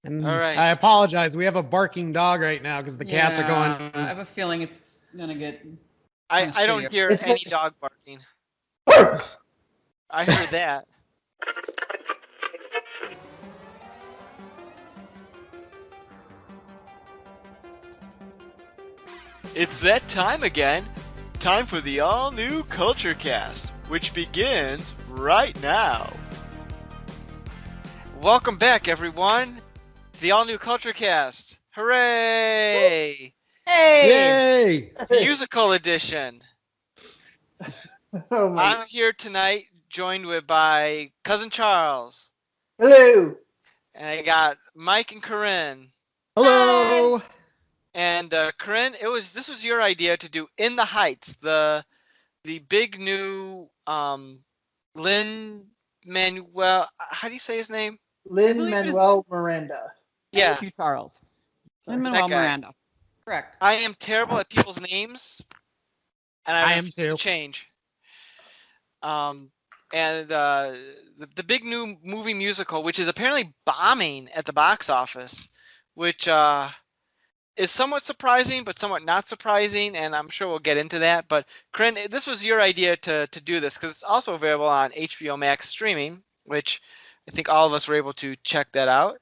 All And right. I apologize. We have a barking dog right now because the cats are I going. have a feeling it's gonna get much I don't shittier. hear It's any been- dog barking. I heard that. It's that time again. Time for the all-new Culture Cast, which begins right now. Welcome back, everyone, to the all-new Culture Cast. Hooray! Hey! Yay! Musical edition. Oh my. I'm here tonight, joined by cousin Charles, Hello. and I got Mike and Corinne. Hello. And Corinne, this was your idea to do In the Heights, the big new Lin-Manuel. How do you say his name? Lin-Manuel Miranda. Yeah, Thank you, Charles. Sorry. Lin-Manuel That guy. Miranda. Correct. I am terrible at people's names, and I I am refuse to too. change. And the big new movie musical, which is apparently bombing at the box office, which is somewhat surprising, but somewhat not surprising, and I'm sure we'll get into that. But Corinne, this was your idea to do this because it's also available on HBO Max streaming, which I think all of us were able to check that out.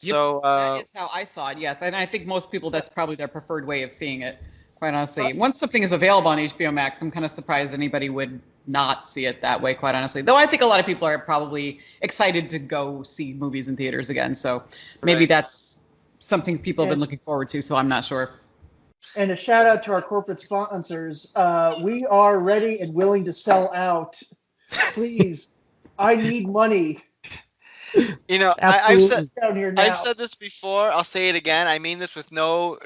Yep. So That is how I saw it, yes. And I think most people, that's probably their preferred way of seeing it, quite honestly. Once something is available on HBO Max, I'm kind of surprised anybody would not see it that way, quite honestly. Though I think a lot of people are probably excited to go see movies in theaters again. So maybe Right. that's something people have been looking forward to, so I'm not sure. And a shout out to our corporate sponsors. We are ready and willing to sell out. Please, I need money you know, Absolutely. down here now. I've said this before. I'll say it again. I mean this with no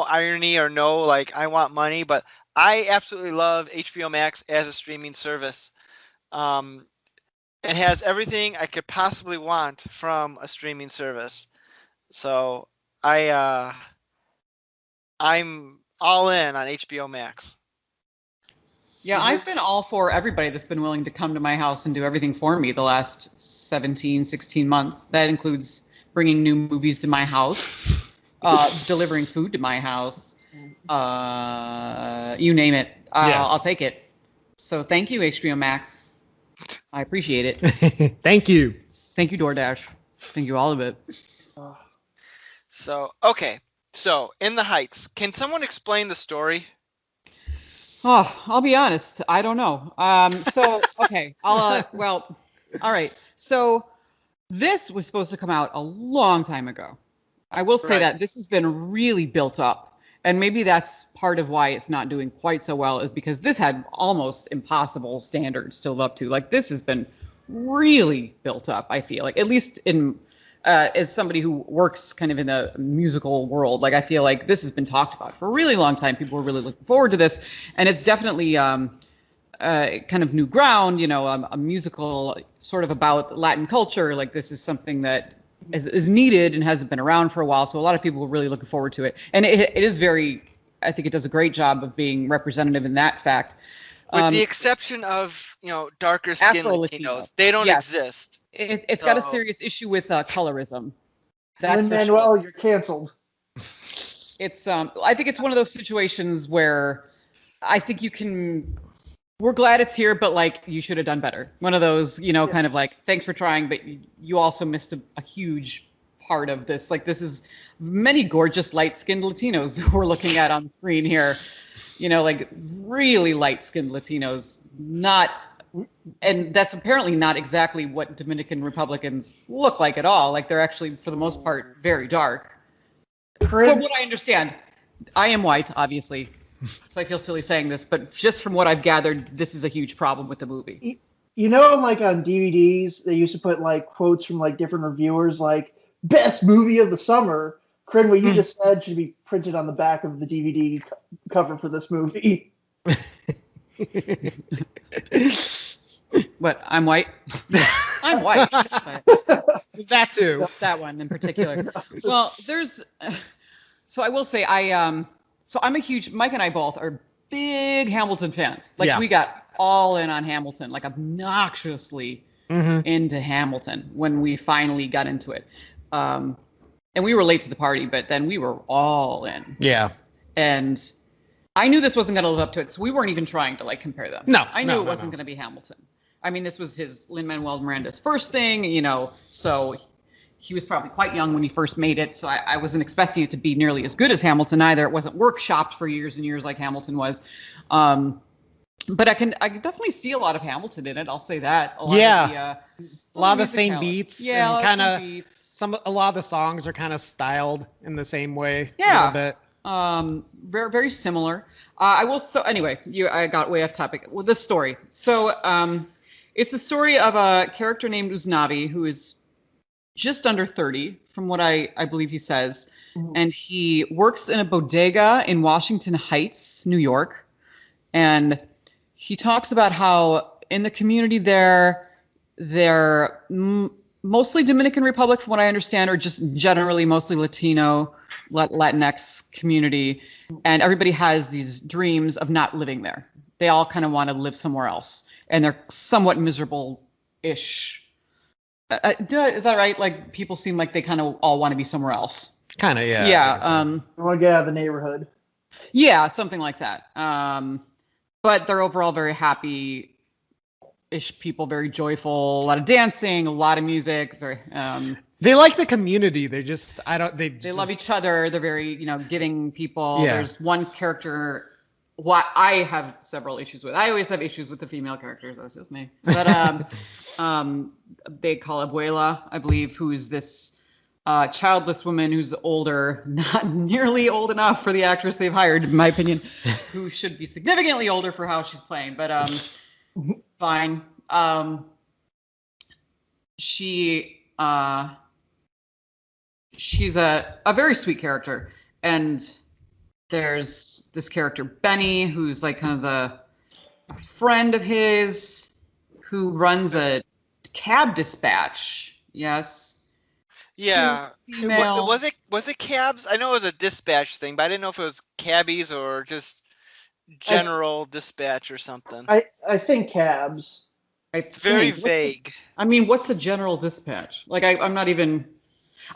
irony or no like I want money, but I absolutely love HBO Max as a streaming service. It has everything I could possibly want from a streaming service. So I'm all in on HBO Max. Yeah, I've been all for everybody that's been willing to come to my house and do everything for me the last 17, 16 months. That includes bringing new movies to my house, delivering food to my house, you name it. Yeah. I'll take it. So thank you, HBO Max. I appreciate it. Thank you. Thank you, DoorDash. Thank you, all of it. So okay. So In the Heights. Can someone explain the story? Oh, I'll be honest. I don't know. Okay. Well, all right. So this was supposed to come out a long time ago. I will say Right. that this has been really built up. And maybe that's part of why it's not doing quite so well, is because this had almost impossible standards to live up to. Like, this has been really built up, I feel like, at least in as somebody who works kind of in the musical world. Like, I feel like this has been talked about for a really long time. People were really looking forward to this, and it's definitely kind of new ground, a musical sort of about Latin culture. Like, this is something that is needed and hasn't been around for a while, so a lot of people were really looking forward to it. And it is very, I think it does a great job of being representative in that fact. With the exception of, darker skinned Afro-Latino. Latinos. They don't Yes. exist. It's got a So- serious issue with colorism. That's for Lin-Manuel, sure. you're canceled. It's I think it's one of those situations where I think we're glad it's here, but like, you should have done better. One of those, kind of like, thanks for trying, but you also missed a huge part of this. Like, this is many gorgeous light-skinned Latinos who we're looking at on the screen here. Like, really light-skinned Latinos, and that's apparently not exactly what Dominican Republicans look like at all. Like, they're actually, for the most part, very dark. From Corinne, what I understand, I am white, obviously, so I feel silly saying this, but just from what I've gathered, this is a huge problem with the movie. like on DVDs, they used to put like quotes from like different reviewers, like best movie of the summer. Corinne, what you just said should be printed on the back of the DVD cover for this movie. What, I'm white? I'm white. But That too. that one in particular. Well, so I will say, so I'm a huge, Mike and I both are big Hamilton fans. Like, Yeah. we got all in on Hamilton, like obnoxiously into Hamilton when we finally got into it. And we were late to the party, but then we were all in. Yeah. And I knew this wasn't going to live up to it, so we weren't even trying to like compare them. No, I knew no, it no, wasn't no. going to be Hamilton. I mean, this was his Lin-Manuel Miranda's first thing, so he was probably quite young when he first made it, so I wasn't expecting it to be nearly as good as Hamilton either. It wasn't workshopped for years and years like Hamilton was. But I can definitely see a lot of Hamilton in it. I'll say that. A lot of the same beats. Yeah, and kind of a lot of the songs are kind of styled in the same way. Yeah. A little bit. Very very similar. I got way off topic with this story. So it's a story of a character named Uznavi who is just under 30, from what I believe he says, and he works in a bodega in Washington Heights, New York, and he talks about how in the community there, they're mostly Dominican Republic, from what I understand, or just generally mostly Latino, Latinx community, and everybody has these dreams of not living there. They all kind of want to live somewhere else, and they're somewhat miserable-ish. Is that right? Like, people seem like they kind of all want to be somewhere else. Kind of, yeah. Yeah. I want to get out of the neighborhood. Yeah, something like that. But they're overall very happy-ish people, very joyful, a lot of dancing, a lot of music. Very. They like the community. They just, They love each other. They're very, giving people. Yeah. There's one character. What I have several issues with. I always have issues with the female characters. That's just me. But they call Abuela, I believe, who's this childless woman who's older, not nearly old enough for the actress they've hired, in my opinion, who should be significantly older for how she's playing. But fine. She's a very sweet character, and there's this character Benny, who's like kind of a friend of his who runs a cab dispatch. Yes. Yeah. Female. Was it cabs? I know it was a dispatch thing, but I didn't know if it was cabbies or just general dispatch or something. I think cabs. It's very vague. I mean, what's a general dispatch? Like, I'm not even.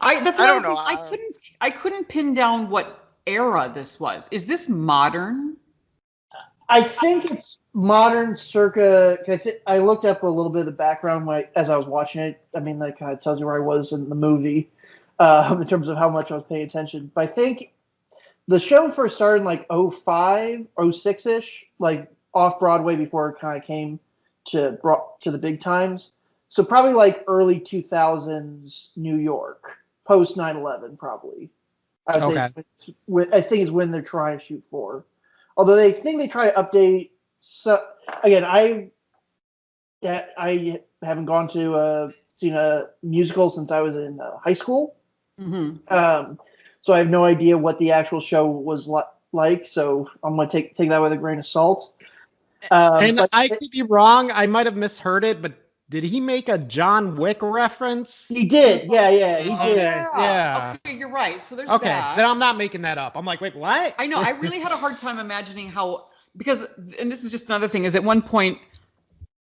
I don't know. I couldn't pin down what era this was. Is this modern? I think it's modern circa. I looked up a little bit of the background as I was watching it. I mean, that kind of tells you where I was in the movie in terms of how much I was paying attention. But I think the show first started in like 05, 06-ish, like off Broadway before it kind of came to the big times. So probably like early 2000s New York, post 9/11 probably. I would say I think is when they're trying to shoot for. Although they think they try to update. So again, I haven't gone to seen a musical since I was in high school. Mm-hmm. So I have no idea what the actual show was like. So I'm going to take that with a grain of salt. And I could be wrong. I might have misheard it, but did he make a John Wick reference? He did. Yeah, he did. Yeah. Okay, you're right. So there's Okay, that. then I'm not making that up. I'm like, wait, what? I know. I really had a hard time imagining because this is just another thing, is at one point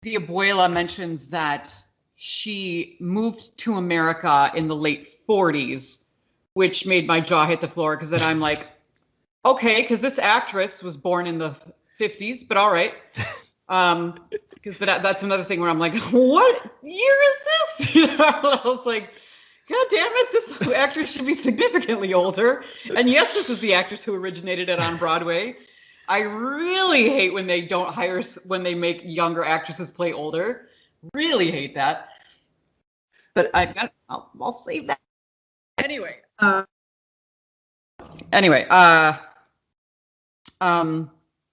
the abuela mentions that she moved to America in the late 40s, which made my jaw hit the floor, because then I'm like, okay, because this actress was born in the 50s, but all right. Because that's another thing where I'm like, what year is this? I was like, God damn it, this actress should be significantly older. And yes, this is the actress who originated it on Broadway. I really hate when they don't hire, when they make younger actresses play older. Really hate that. But I'll save that. Anyway.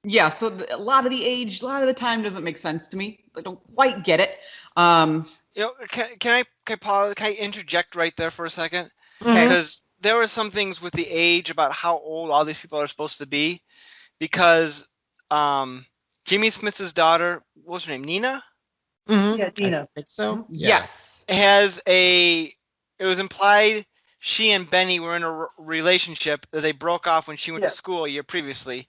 Yeah, so a lot of the time doesn't make sense to me. I don't quite get it. Can I interject right there for a second? Okay. Because there were some things with the age about how old all these people are supposed to be. Because Jimmy Smith's daughter, what was her name, Nina? Mm-hmm. Yeah, Nina. I think so. Yes. It was implied she and Benny were in a relationship that they broke off when she went to school a year previously.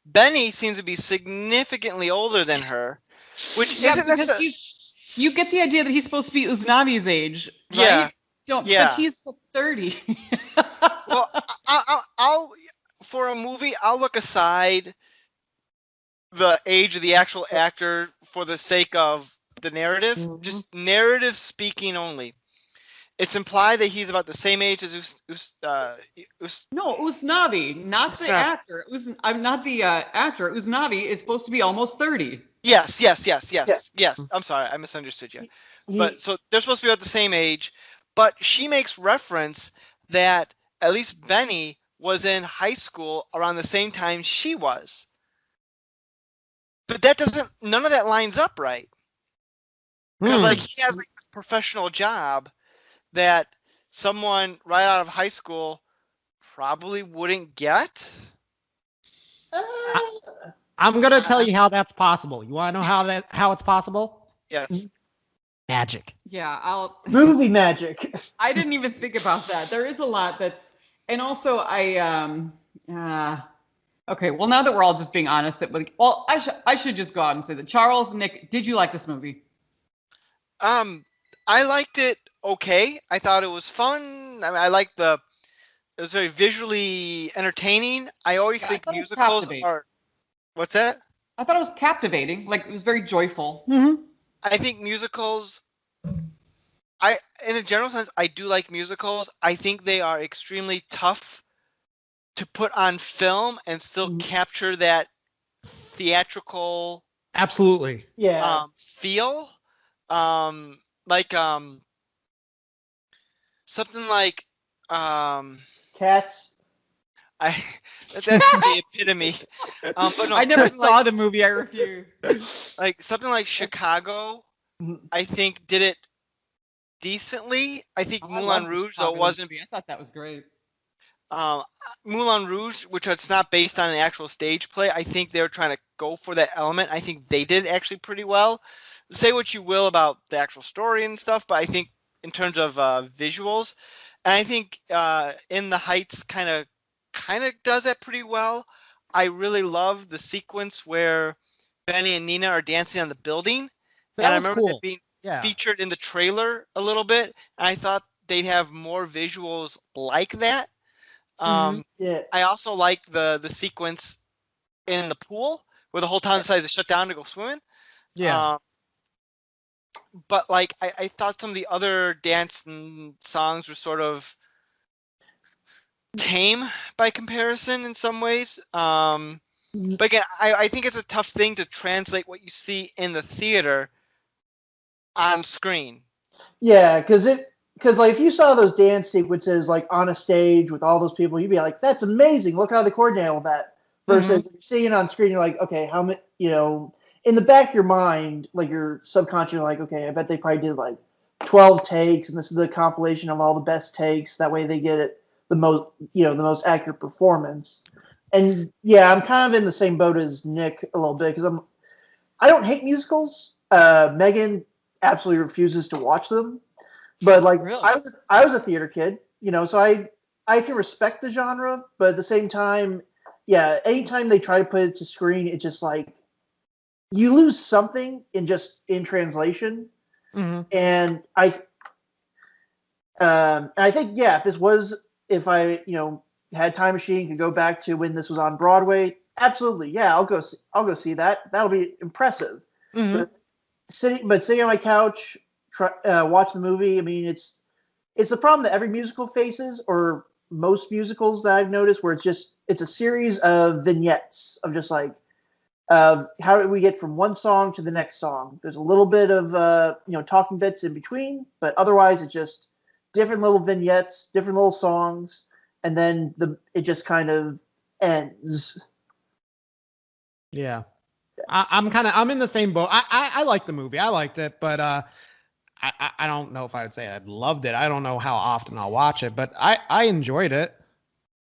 Benny seems to be significantly older than her, which isn't necessarily. You get the idea that he's supposed to be Uznavi's age, right? Yeah. Don't. Yeah. But he's 30. Well, I'll for a movie, I'll look aside the age of the actual actor for the sake of the narrative, just narrative speaking only. It's implied that he's about the same age as No, Usnavi, not the Usnavi. actor. I'm not the actor. Usnavi is supposed to be almost 30. Yes. I'm sorry, I misunderstood you. But so they're supposed to be about the same age, but she makes reference that at least Benny was in high school around the same time she was. But none of that lines up right. Because like he has like this professional job that someone right out of high school probably wouldn't get. I'm gonna tell you how that's possible. You want to know how it's possible? Yes. Magic. Yeah, Movie magic. I didn't even think about that. There is a lot and also okay, well now that we're all just being honest, I should just go out and say that Charles, Nick, did you like this movie? I liked it okay. I thought it was fun. I mean, it was very visually entertaining. I always think musicals are. What's that? I thought it was captivating. Like it was very joyful. Mm-hmm. I think musicals. In a general sense, I do like musicals. I think they are extremely tough to put on film and still capture that theatrical. Absolutely. Yeah. Feel. Like something like Cats. That's the epitome. But no, I never saw the movie. I refuse. Like something like Chicago, I think did it decently. I think Moulin Rouge, though, wasn't. I thought that was great. Moulin Rouge, which it's not based on an actual stage play, I think they were trying to go for that element. I think they did actually pretty well. Say what you will about the actual story and stuff, but I think in terms of visuals, and I think In the Heights kind of does that pretty well. I really love the sequence where Benny and Nina are dancing on the building. That and I was remember cool. it being Yeah. featured in the trailer a little bit. And I thought they'd have more visuals like that. Yeah. I also like the sequence in the pool where the whole town decides to shut down to go swimming. Yeah. But like I thought some of the other dance songs were sort of tame by comparison in some ways. But again, I think it's a tough thing to translate what you see in the theater on screen. Yeah, because like if you saw those dance sequences like on a stage with all those people, you'd be like, "That's amazing! Look how they coordinate all that." Versus if you're seeing it on screen, you're like, "Okay, how many?" In the back of your mind, like your subconscious, you're like, "Okay, I bet they probably did like 12 takes, and this is the compilation of all the best takes. That way, they get it the most accurate performance." And yeah, I'm kind of in the same boat as Nick a little bit because I don't hate musicals. Megan absolutely refuses to watch them. But like Really? I was a theater kid, so I can respect the genre, but at the same time, yeah, anytime they try to put it to screen, it's just like you lose something in translation. And I think yeah, if I had time machine, could go back to when this was on Broadway, absolutely, yeah, I'll go see that. That'll be impressive. But sitting on my couch, watch the movie. I mean, it's the problem that every musical faces, or most musicals that I've noticed, where it's a series of vignettes of just like of how do we get from one song to the next song. There's a little bit of talking bits in between, but otherwise it's just different little vignettes, different little songs, and then it just kind of ends. Yeah. I'm in the same boat. I like the movie. I liked it, but I don't know if I would say I loved it. I don't know how often I'll watch it, but I enjoyed it.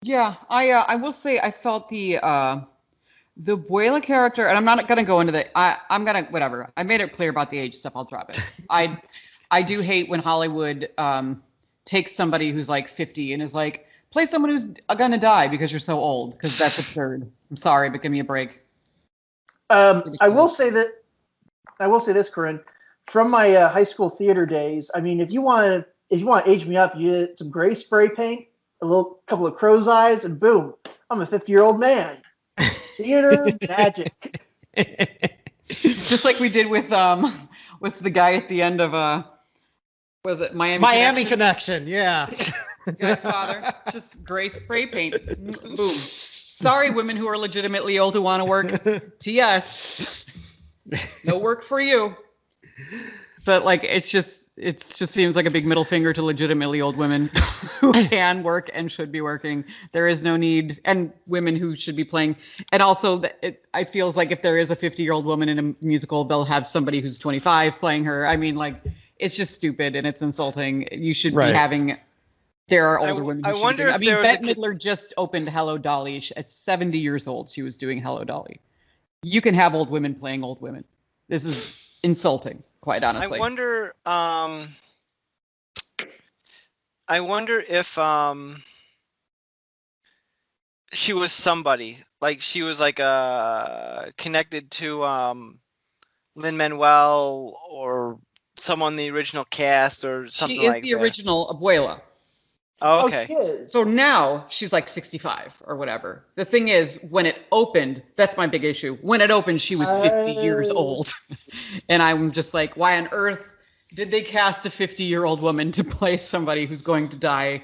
Yeah, I will say I felt the Buela character, and I'm not gonna go into I'm gonna whatever. I made it clear about the age stuff. I'll drop it. I do hate when Hollywood takes somebody who's like 50 and is like, play someone who's gonna die because you're so old, because that's absurd. I'm sorry, but give me a break. I will say this, Corinne, from my high school theater days. I mean, if you want if you want to age me up, you get some gray spray paint, a little couple of crow's eyes, and boom, I'm a 50-year-old man. Theater magic. Just like we did with what's the guy at the end of was it Miami Connection? Yeah. Guy's father, just gray spray paint. Boom. Sorry, women who are legitimately old who want to work. TS. No work for you. But like, it just seems like a big middle finger to legitimately old women who can work and should be working. There is no need, and women who should be playing. And also, it feels like if there is a 50-year-old woman in a musical, they'll have somebody who's 25 playing her. I mean, like, it's just stupid and it's insulting. You should be having. There are older women. Who I wonder if there was Bette Midler just opened Hello Dolly. At 70 years old, she was doing Hello Dolly. You can have old women playing old women. This is insulting, quite honestly. I wonder if she was somebody, like she was like connected to Lin-Manuel or someone in the original cast or something like that. She is the original Abuela. Oh, okay. So now she's like 65 or whatever. The thing is, when it opened, that's my big issue. When it opened, she was 50 years old. And I'm just like, why on earth did they cast a 50-year-old woman to play somebody who's going to die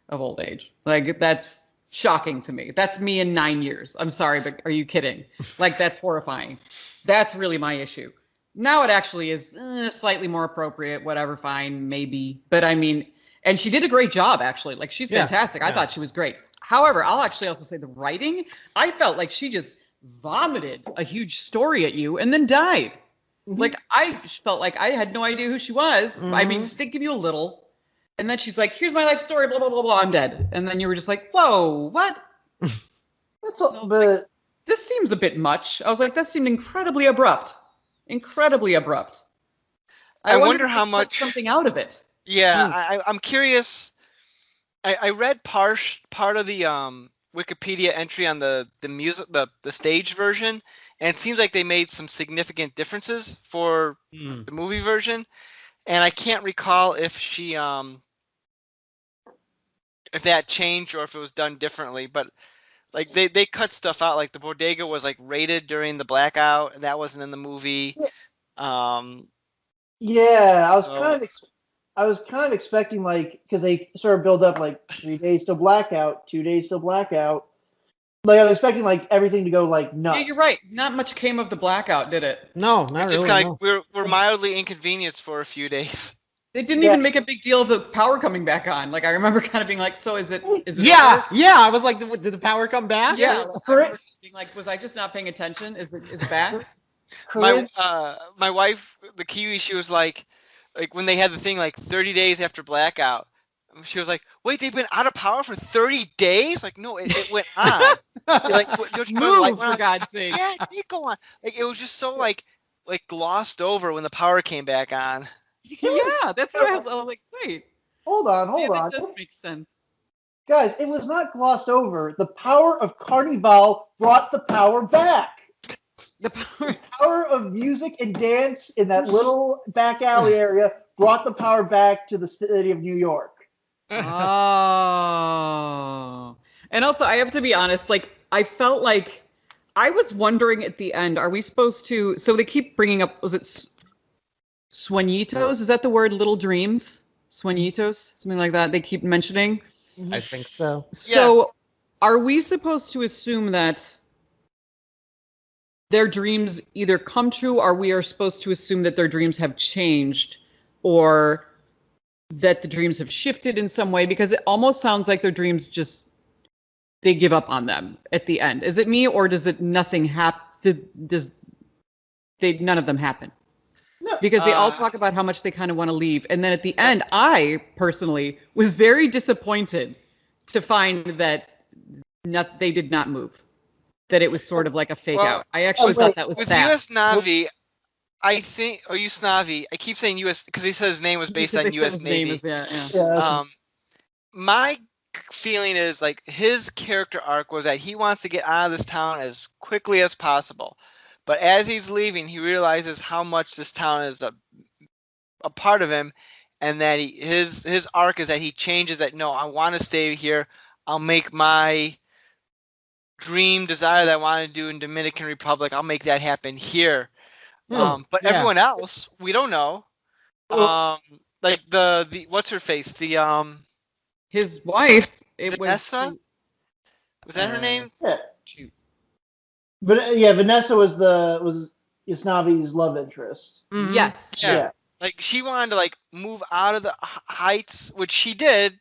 of old age? Like, that's shocking to me. That's me in 9 years. I'm sorry, but are you kidding? Like, that's horrifying. That's really my issue. Now it actually is slightly more appropriate, whatever, fine, maybe. But I mean, and she did a great job, actually. Like, she's fantastic. I thought she was great. However, I'll actually also say the writing, I felt like she just vomited a huge story at you and then died. Mm-hmm. Like, I felt like I had no idea who she was. Mm-hmm. I mean, they give you a little. And then she's like, here's my life story, blah, blah, blah, blah, I'm dead. And then you were just like, whoa, what? That's all, but like, this seems a bit much. I was like, that seemed incredibly abrupt. Incredibly abrupt. I wonder how much something out of it. Yeah, I'm curious. I read part of the Wikipedia entry on the music, the stage version, and it seems like they made some significant differences for the movie version, and I can't recall if she if that changed or if it was done differently, but like they cut stuff out, like the bodega was like raided during the blackout, and that wasn't in the movie. Yeah, I was kind of expecting, like, because they sort of build up like 3 days till blackout, 2 days till blackout. Like, I was expecting like everything to go like nuts. Yeah, you're right. Not much came of the blackout, did it? No, not just really. Just kind of we're mildly inconvenienced for a few days. They didn't even make a big deal of the power coming back on. Like, I remember kind of being like, so is it? Yeah, over? Yeah. I was like, did the power come back? Yeah. Like, being like, was I just not paying attention? Is it back? My wife, the Kiwi, she was like when they had the thing like 30 days after blackout, she was like, wait, they've been out of power for 30 days? Like, no, it went on. Like, don't you move, like, for God's sake. Yeah, it did go on. Like, it was just so like glossed over when the power came back on. Yeah, that's what I was like, wait. Hold on. That does make sense. Guys, it was not glossed over. The power of Carnival brought the power back. The power of music and dance in that little back alley area brought the power back to the city of New York. Oh. And also, I have to be honest, like, I felt like I was wondering at the end, are we supposed to, so they keep bringing up, was it Sueñitos? Is that the word, little dreams? Sueñitos? Something like that they keep mentioning? I think so. So are we supposed to assume that their dreams either come true, or we are supposed to assume that their dreams have changed, or that the dreams have shifted in some way? Because it almost sounds like their dreams just, they give up on them at the end. Is it me, or does it nothing happen? None of them happen? No. Because they all talk about how much they kind of want to leave. And then at the end, I personally was very disappointed to find that they did not move. That it was sort of like a fake out. I actually thought that was with sad. US Navy, I think, or US Navy, I keep saying US because he said his name was based on US Navy. My feeling is like his character arc was that he wants to get out of this town as quickly as possible. But as he's leaving, he realizes how much this town is a part of him, and that his arc is that he changes that. No, I want to stay here. I'll make my dream desire that I want to do in Dominican Republic. I'll make that happen here. But Yeah. everyone else, we don't know. Like the what's her face? The His wife, it Vanessa? Was that her name? Yeah. Shoot. But yeah, Vanessa was Isnavi's love interest. Mhm. Yes. Yeah. Like she wanted to like move out of the heights, which she did,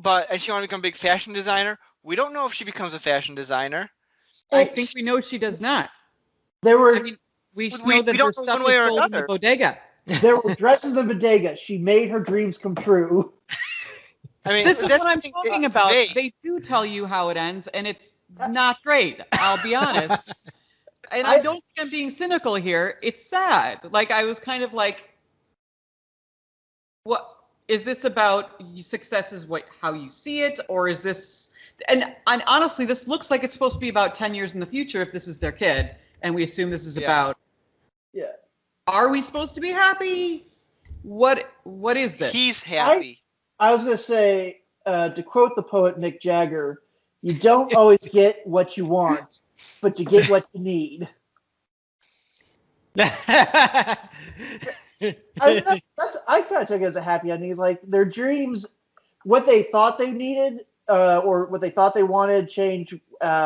and she wanted to become a big fashion designer. We don't know if she becomes a fashion designer. I think we know she does not. There were I mean, we We- know that we her don't know stuff one way is or sold in the another. bodega. there were dresses in the bodega. She made her dreams come true. I mean, This is that's what I'm the thing, talking it's about. vague. They do tell you how it ends, and it's not great. I'll be honest. And I don't think I'm being cynical here. It's sad. Like I was kind of like, what is this about? Success is how you see it, or is this? And honestly, this looks like it's supposed to be about 10 years in the future if this is their kid, and we assume this is about. Yeah. Are we supposed to be happy? What is this? He's happy. I was gonna say, to quote the poet Mick Jagger, you don't always get what you want, but you get what you need. I kind of took it as a happy ending. It's like their dreams, what they thought they needed, or what they thought they wanted, changed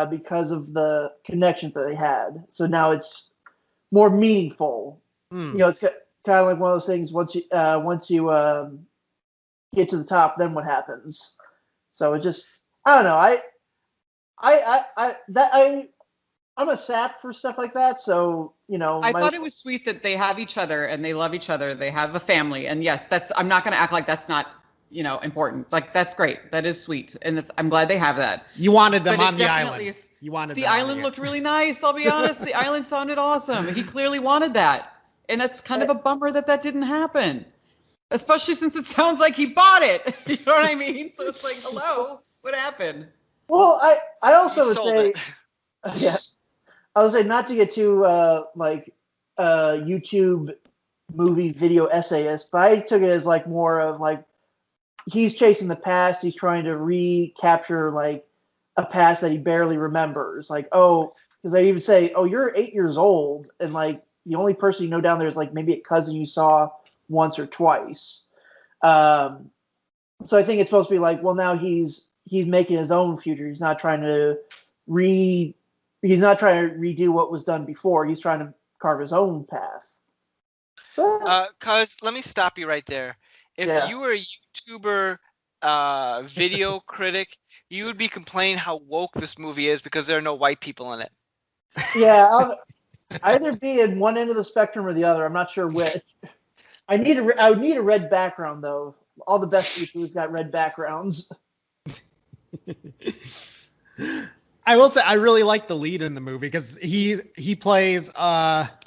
because of the connections that they had. So now it's more meaningful. You know, it's kind of like one of those things. Once you get to the top, then what happens? So it just, I don't know. I'm a sap for stuff like that. So you know, I thought it was sweet that they have each other and they love each other. They have a family, and yes, I'm not going to act like that's not important. Like that's great. That is sweet, and I'm glad they have that. You wanted them But on it the definitely island. is- You wanted The them on island the looked really nice. I'll be honest. The island sounded awesome. He clearly wanted that, and that's kind of a bummer that didn't happen. Especially since it sounds like he bought it. You know what I mean? So it's like, hello, what happened? Well, I also He would sold say, it. yeah, I would say not to get too YouTube movie video essayist, but I took it as like more of like he's chasing the past. He's trying to recapture like a past that he barely remembers. Like, oh, because they even say, oh, you're 8 years old, and like the only person you know down there is like maybe a cousin you saw once or twice. So I think it's supposed to be like, well, now he's making his own future. He's not trying to redo what was done before. He's trying to carve his own path. So Cuz let me stop you right there. If Yeah. you were a YouTuber video critic, you would be complaining how woke this movie is because there are no white people in it. yeah, I'll either be in one end of the spectrum or the other. I'm not sure which. I would need a red background though. All the best YouTubers got red backgrounds. I will say I really like the lead in the movie because he plays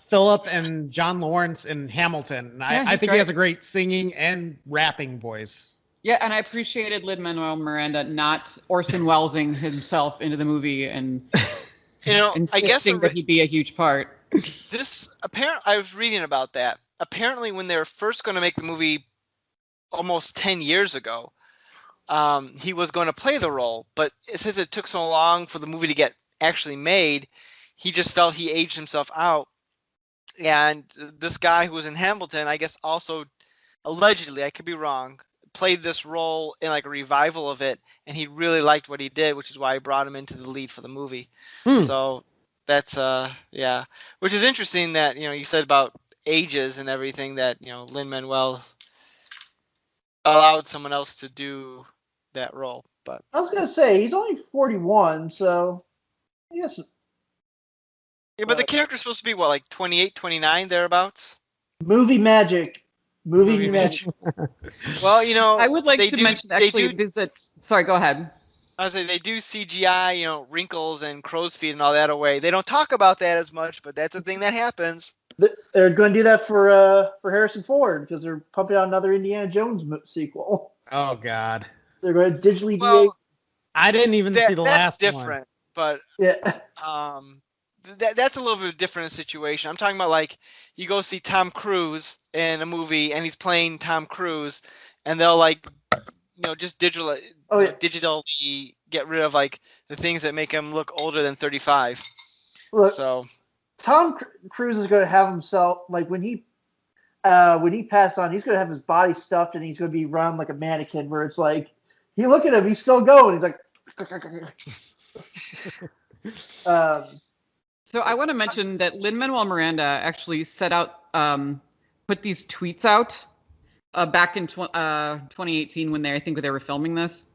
Philip and John Lawrence in Hamilton. And Yeah, I he's think great. he has a great singing and rapping voice. Yeah, and I appreciated Lin-Manuel Miranda not Orson Wellesing himself into the movie and You know, I guess insisting that he be a huge part. I was reading about that. Apparently, when they were first going to make the movie almost 10 years ago, he was going to play the role, but since it took so long for the movie to get actually made, he just felt he aged himself out. And this guy who was in Hamilton, I guess also allegedly, I could be wrong, played this role in like a revival of it, and he really liked what he did, which is why he brought him into the lead for the movie. So that's yeah, which is interesting that you said about ages and everything that Lin-Manuel allowed someone else to do that role. But I was gonna say he's only 41, so I guess yeah, but the character's supposed to be what, like 28, 29 thereabouts? movie magic. Movie magic. Well, I would like they to do- mention they actually do- visit. Sorry, go ahead. I was say they do CGI, wrinkles and crow's feet and all that away. They don't talk about that as much, but that's a thing that happens. They're going to do that for Harrison Ford because they're pumping out another Indiana Jones sequel. Oh God, They're going to digitally Well, I didn't even see the that's last one. different, but yeah. that's a little bit different situation. I'm talking about like you go see Tom Cruise in a movie and he's playing Tom Cruise, and they'll like just digitally get rid of like the things that make him look older than 35. Look, So Tom Cruise is going to have himself like when he passed on, he's going to have his body stuffed and he's going to be run like a mannequin. Where it's like, you look at him, he's still going. He's like. So I want to mention that Lin-Manuel Miranda actually set out, put these tweets out back in 2018 when I think they were filming this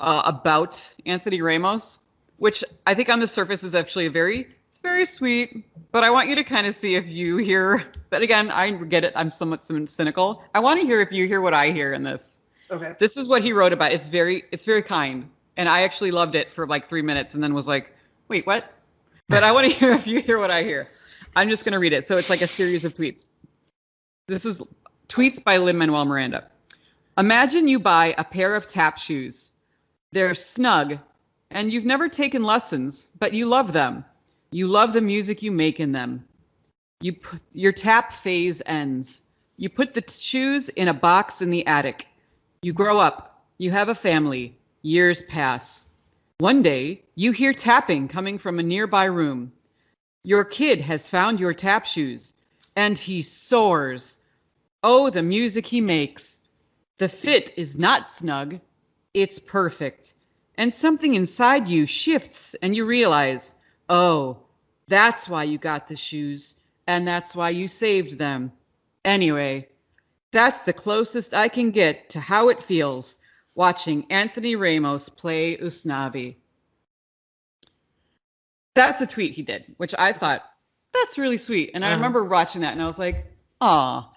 about Anthony Ramos, which I think on the surface is actually it's very sweet, but I want you to kind of see if you hear, but again, I get it, I'm somewhat cynical. I want to hear if you hear what I hear in this. Okay. This is what he wrote about. It's very kind. And I actually loved it for like 3 minutes and then was like, wait, what? But I want to hear if you hear what I hear. I'm just going to read it. So it's like a series of tweets. This is tweets by Lin-Manuel Miranda. Imagine you buy a pair of tap shoes. They're snug, and you've never taken lessons, but you love them. You love the music you make in them. Your tap phase ends. You put the shoes in a box in the attic. You grow up. You have a family. Years pass. One day, you hear tapping coming from a nearby room. Your kid has found your tap shoes, and he soars. Oh, the music he makes. The fit is not snug. It's perfect. And something inside you shifts, and you realize, oh, that's why you got the shoes, and that's why you saved them. Anyway, that's the closest I can get to how it feels watching Anthony Ramos play Usnavi. That's a tweet he did, which I thought, that's really sweet. And I remember watching that and I was like, aw,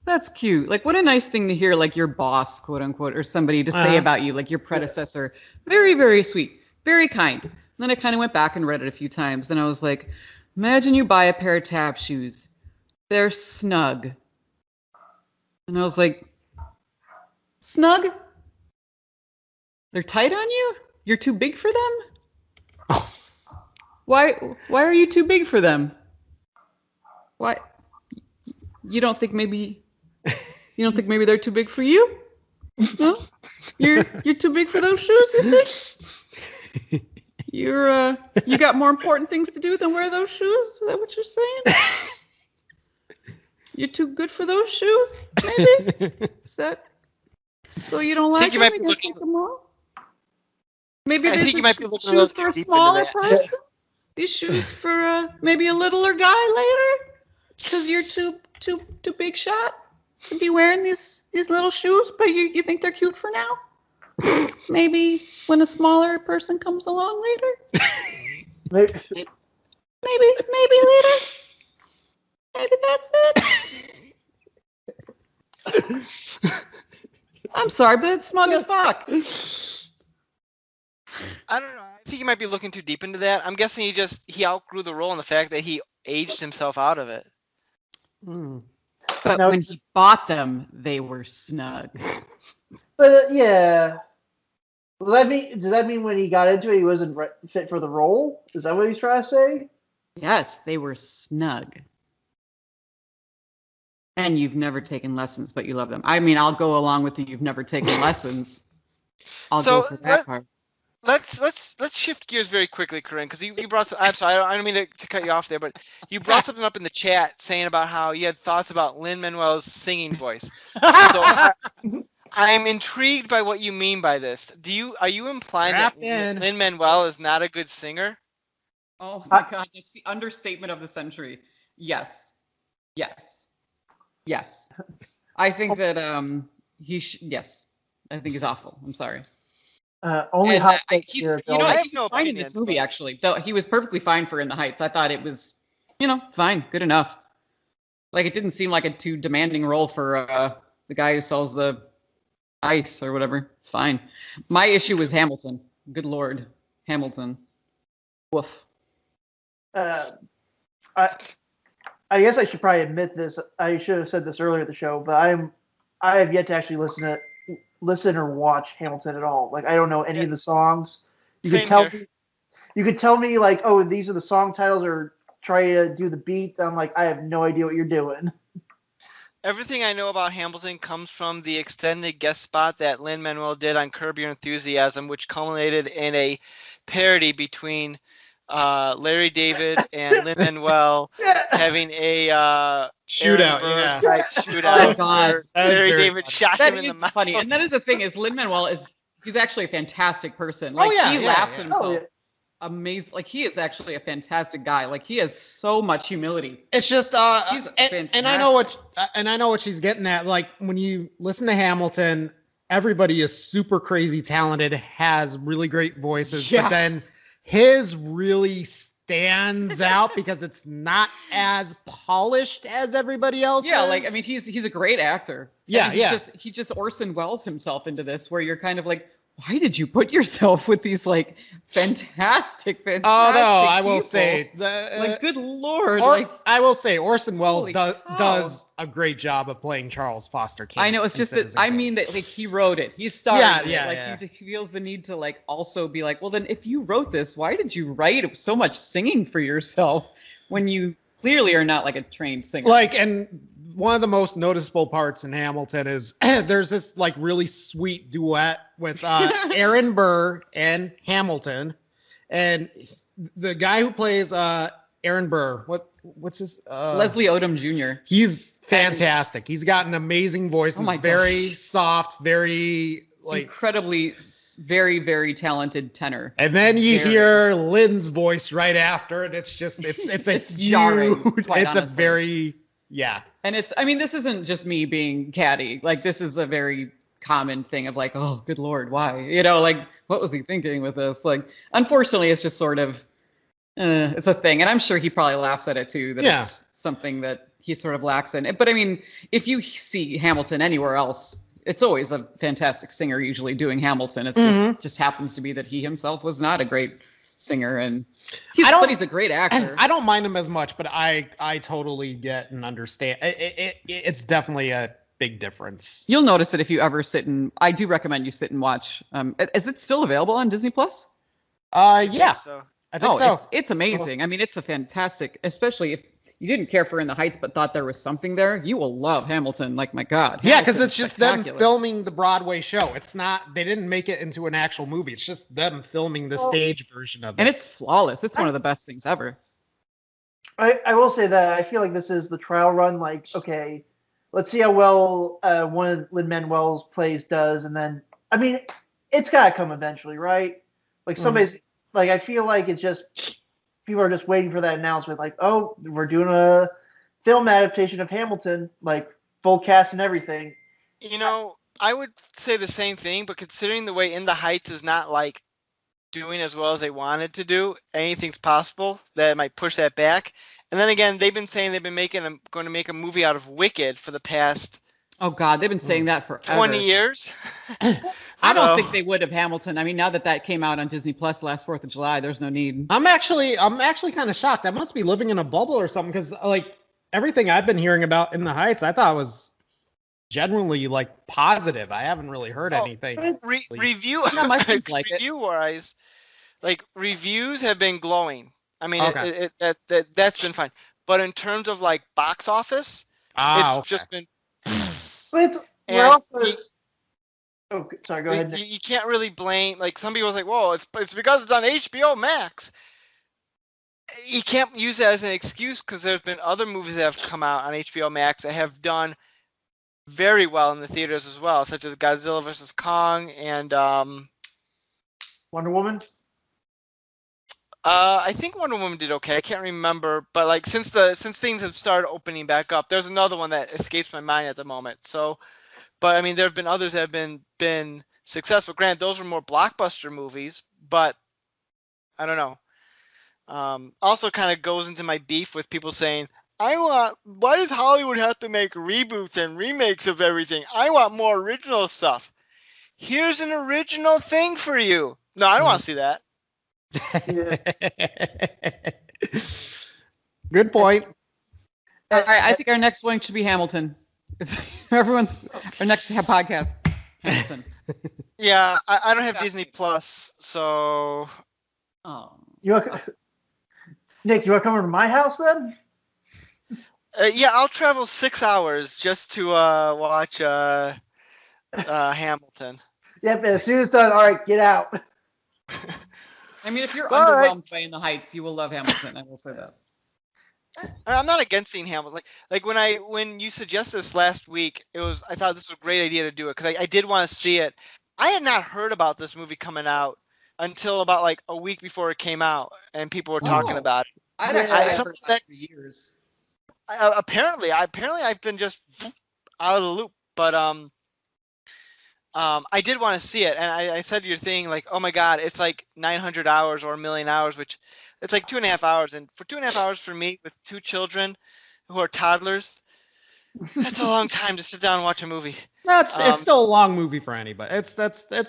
that's cute. Like, what a nice thing to hear, like your boss, quote unquote, or somebody to say about you, like your predecessor. Very, very sweet. Very kind. And then I kind of went back and read it a few times and I was like, imagine you buy a pair of tap shoes. They're snug. And I was like, snug? They're tight on you? You're too big for them? Why are you too big for them? Why? You don't think maybe they're too big for you? No? You're too big for those shoes, you think? You got more important things to do than wear those shoes? Is that what you're saying? You're too good for those shoes? Maybe? Is that so you don't like them? You might be looking. Take them off? Maybe I these think you might be looking a shoes little for a too deep smaller into that. person. These shoes for maybe a littler guy later, because you're too big shot to be wearing these little shoes. But you think they're cute for now? Maybe when a smaller person comes along later. Maybe later. Maybe that's it. I'm sorry, but it's smug as fuck. I don't know. I think you might be looking too deep into that. I'm guessing he outgrew the role and the fact that he aged himself out of it. But when he bought them, they were snug. But yeah. Does that mean when he got into it, he wasn't fit for the role? Is that what he's trying to say? Yes, they were snug. And you've never taken lessons, but you love them. I mean, I'll go along with you've never taken lessons. I'll go for that part. Let's shift gears very quickly, Corinne, because you brought. I'm sorry, I don't mean to cut you off there, but you brought something up in the chat saying about how you had thoughts about Lin-Manuel's singing voice. So I'm intrigued by what you mean by this. Are you implying that Lin-Manuel is not a good singer? Oh my God, that's the understatement of the century. Yes. I think that yes. I think he's awful. I'm sorry. Only hot takes here. I have no fine opinions, in this movie, actually. Though he was perfectly fine for In the Heights. I thought it was, fine, good enough. Like, it didn't seem like a too demanding role for the guy who sells the ice or whatever. Fine. My issue was Hamilton. Good Lord, Hamilton. Woof. I guess I should probably admit this. I should have said this earlier in the show, but I have yet to actually listen or watch Hamilton at all. Like, I don't know any of the songs. You can tell me, You could tell me like, oh, these are the song titles, or try to do the beat. I'm like, I have no idea what you're doing. Everything I know about Hamilton comes from the extended guest spot that Lin-Manuel did on Curb Your Enthusiasm, which culminated in a parody between Larry David and Lin-Manuel Yes. having a Shootout, Aaron Burr yeah. type Oh, shootout God. where That is Larry very David funny. shot That him in the is mouth. funny. And that is the thing is Lin-Manuel he's actually a fantastic person. Oh, Like yeah, he yeah, laughs yeah. at himself. Oh, yeah. Amazing. Like he is actually a fantastic guy. Like he has so much humility. It's just He's and I know what she's getting at. Like when you listen to Hamilton, everybody is super crazy talented, has really great voices, Yeah. but then his really stands out because it's not as polished as everybody else's. Yeah, like I mean he's a great actor. Yeah, And yeah. he just Orson Welles himself into this where you're kind of like, why did you put yourself with these like fantastic Oh no, I will people? say Like good lord, I will say Orson Welles Holy cow. does a great job of playing Charles Foster Kane. I know it's just in that Citizen I Kane. mean that like he wrote it. He starred Yeah, it. yeah, Like yeah. he feels the need to like also be like, well then if you wrote this, why did you write so much singing for yourself when you clearly are not like a trained singer? Like, and one of the most noticeable parts in Hamilton is there's this like really sweet duet with Aaron Burr and Hamilton, and the guy who plays Aaron Burr, what's his Leslie Odom Jr. He's fantastic. He's got an amazing voice. Oh And my it's very gosh. soft, very like. Incredibly very, very talented tenor. And then you Very. hear Lynn's voice right after, and it's just it's a It's jarring, huge. quite It's a honestly. very yeah. And it's, I mean, this isn't just me being catty. Like, this is a very common thing of like, oh, good Lord, why? You know, like, what was he thinking with this? Like, unfortunately, it's just sort of, it's a thing. And I'm sure he probably laughs at it too, that Yeah. it's something that he sort of lacks in. But I mean, if you see Hamilton anywhere else, it's always a fantastic singer usually doing Hamilton. It's just happens to be that he himself was not a great singer, and but he's a great actor. I don't mind him as much, but I totally get and understand. It's definitely a big difference. You'll notice it if you ever sit and I do recommend you sit and watch. Is it still available on Disney Plus? Yeah, So I think so. It's amazing. I mean, it's a fantastic, especially if you didn't care for In the Heights but thought there was something there. You will love Hamilton. Like, my God. Yeah, because Hamilton it's is just them spectacular. filming the Broadway show. It's not, they didn't make it into an actual movie. It's just them filming the stage version of it. And it's flawless. It's one of the best things ever. I will say that I feel like this is the trial run. Like, okay, let's see how well one of Lin-Manuel's plays does, and then I mean, it's gotta come eventually, right? Like somebody's like, I feel like it's just people are just waiting for that announcement. Like, oh, we're doing a film adaptation of Hamilton, like full cast and everything. you know, I would say the same thing, but considering the way In the Heights is not like doing as well as they wanted to do, anything's possible that it might push that back. And then again, they've been saying they've been going to make a movie out of Wicked for the past Oh, God. They've been saying that for 20 years. I don't So- think they would have Hamilton. I mean, now that came out on Disney Plus last 4th of July, there's no need. I'm actually kind of shocked. I must be living in a bubble or something, because like everything I've been hearing about In the Heights, I thought was generally like positive. I haven't really heard anything. Review Yeah, my friends like it. review wise, like reviews have been glowing. I mean, Okay. that's been fine. But in terms of like box office, it's just been. But it's And we're also. you- Oh, sorry. Go ahead. Nick. You can't really blame, like some people say, well, it's because it's on HBO Max. You can't use that as an excuse, because there's been other movies that have come out on HBO Max that have done very well in the theaters as well, such as Godzilla vs. Kong and Wonder Woman. I think Wonder Woman did okay. I can't remember, but like since things have started opening back up, there's another one that escapes my mind at the moment. So, but I mean, there have been others that have been successful. Granted, those were more blockbuster movies, but I don't know. Also, kind of goes into my beef with people saying, why does Hollywood have to make reboots and remakes of everything? I want more original stuff. Here's an original thing for you. No, I don't want to see that. Good point. All right, I think our next one should be Hamilton. It's our next podcast. Hamilton. Yeah, I don't have Disney Plus, so Oh. Nick, you want to come over to my house then? Yeah, I'll travel 6 hours just to watch Hamilton. Yep. As soon as it's done, all right, get out. I mean, if you're But underwhelmed by In the Heights, you will love Hamilton. I will say that. I'm not against seeing Hamilton. Like when you suggested this last week, I thought this was a great idea to do it because I did want to see it. I had not heard about this movie coming out until about like a week before it came out, and people were talking Oh. about it. I'd Yeah, actually heard something about it that- for years. Apparently I've been just out of the loop, but I did want to see it, and I said your thing like, oh my god, it's like 900 hours or a million hours, which it's like 2.5 hours, and for 2.5 hours for me with 2 children who are toddlers, that's a long time to sit down and watch a movie. No, it's still a long movie for anybody. It's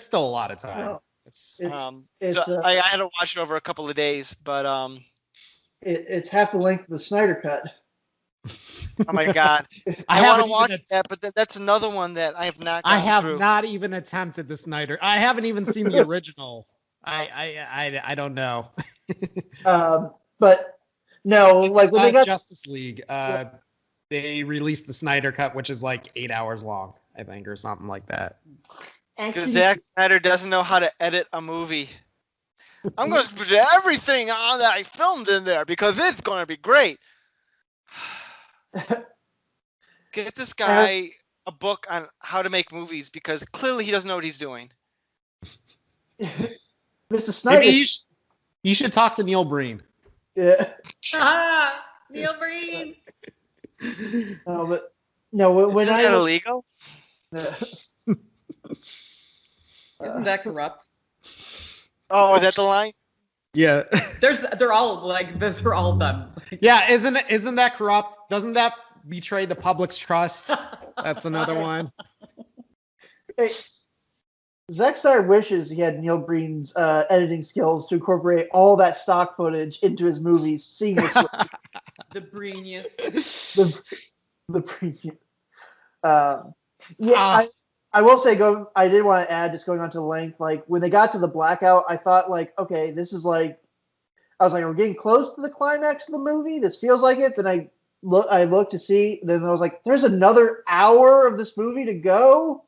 still a lot of time. Well, It's So I had to watch it over a couple of days, but it's half the length of the Snyder Cut. oh my god, I I want haven't to watch even that, but that's another one that I have not I gotten have through. not even attempted the Snyder. I haven't even seen the original. I don't know. But no, like when they got Justice League, they released the Snyder Cut, which is like 8 hours long, I think, or something like that. Because actually, Zack Snyder doesn't know how to edit a movie. I'm going to put everything on that I filmed in there because it's going to be great. Get this guy a book on how to make movies because clearly he doesn't know what he's doing. Mr. Snyder. Maybe you should talk to Neil Breen. Yeah. Neil Breen. No, but no, when Isn't I that illegal? Isn't that corrupt? Oh, is that the line? Yeah. They're all like those are all them. Yeah, isn't that corrupt? Doesn't that betray the public's trust? That's another one. Hey, Zack Snyder wishes he had Neil Breen's editing skills to incorporate all that stock footage into his movies seamlessly. The Breenius. the Breen. I will say, I did want to add, just going on to the length, like when they got to the blackout, I thought like, okay, this is like, I was like, we're getting close to the climax of the movie. This feels like it. Then I looked to see. Then I was like, there's another hour of this movie to go.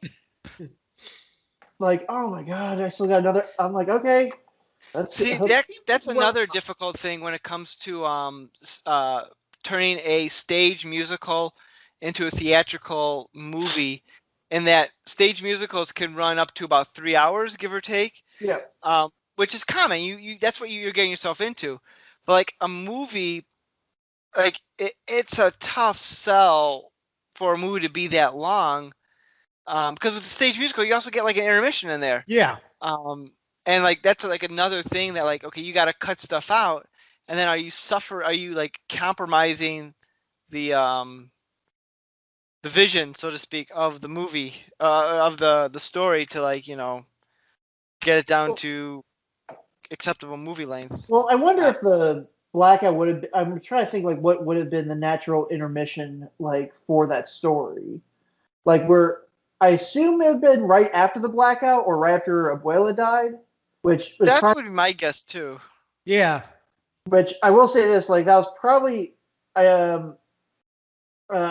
Like, oh my god, I still got another. I'm like, okay. That's another difficult thing when it comes to turning a stage musical into a theatrical movie, in that stage musicals can run up to about 3 hours, give or take. Yeah. Which is common. You that's what you're getting yourself into. But like a movie, like it's a tough sell for a movie to be that long. Because with the stage musical, you also get like an intermission in there. Yeah. And like that's like another thing that like, okay, you got to cut stuff out, and then are you like compromising the vision, so to speak, of the movie, of the story to like, get it down to acceptable movie length. Well, I wonder if the blackout would have. I'm trying to think like what would have been the natural intermission like for that story, like where I assume it would have been right after the blackout or right after Abuela died, which was That would be my guess too. Yeah. Which I will say this, like that was probably I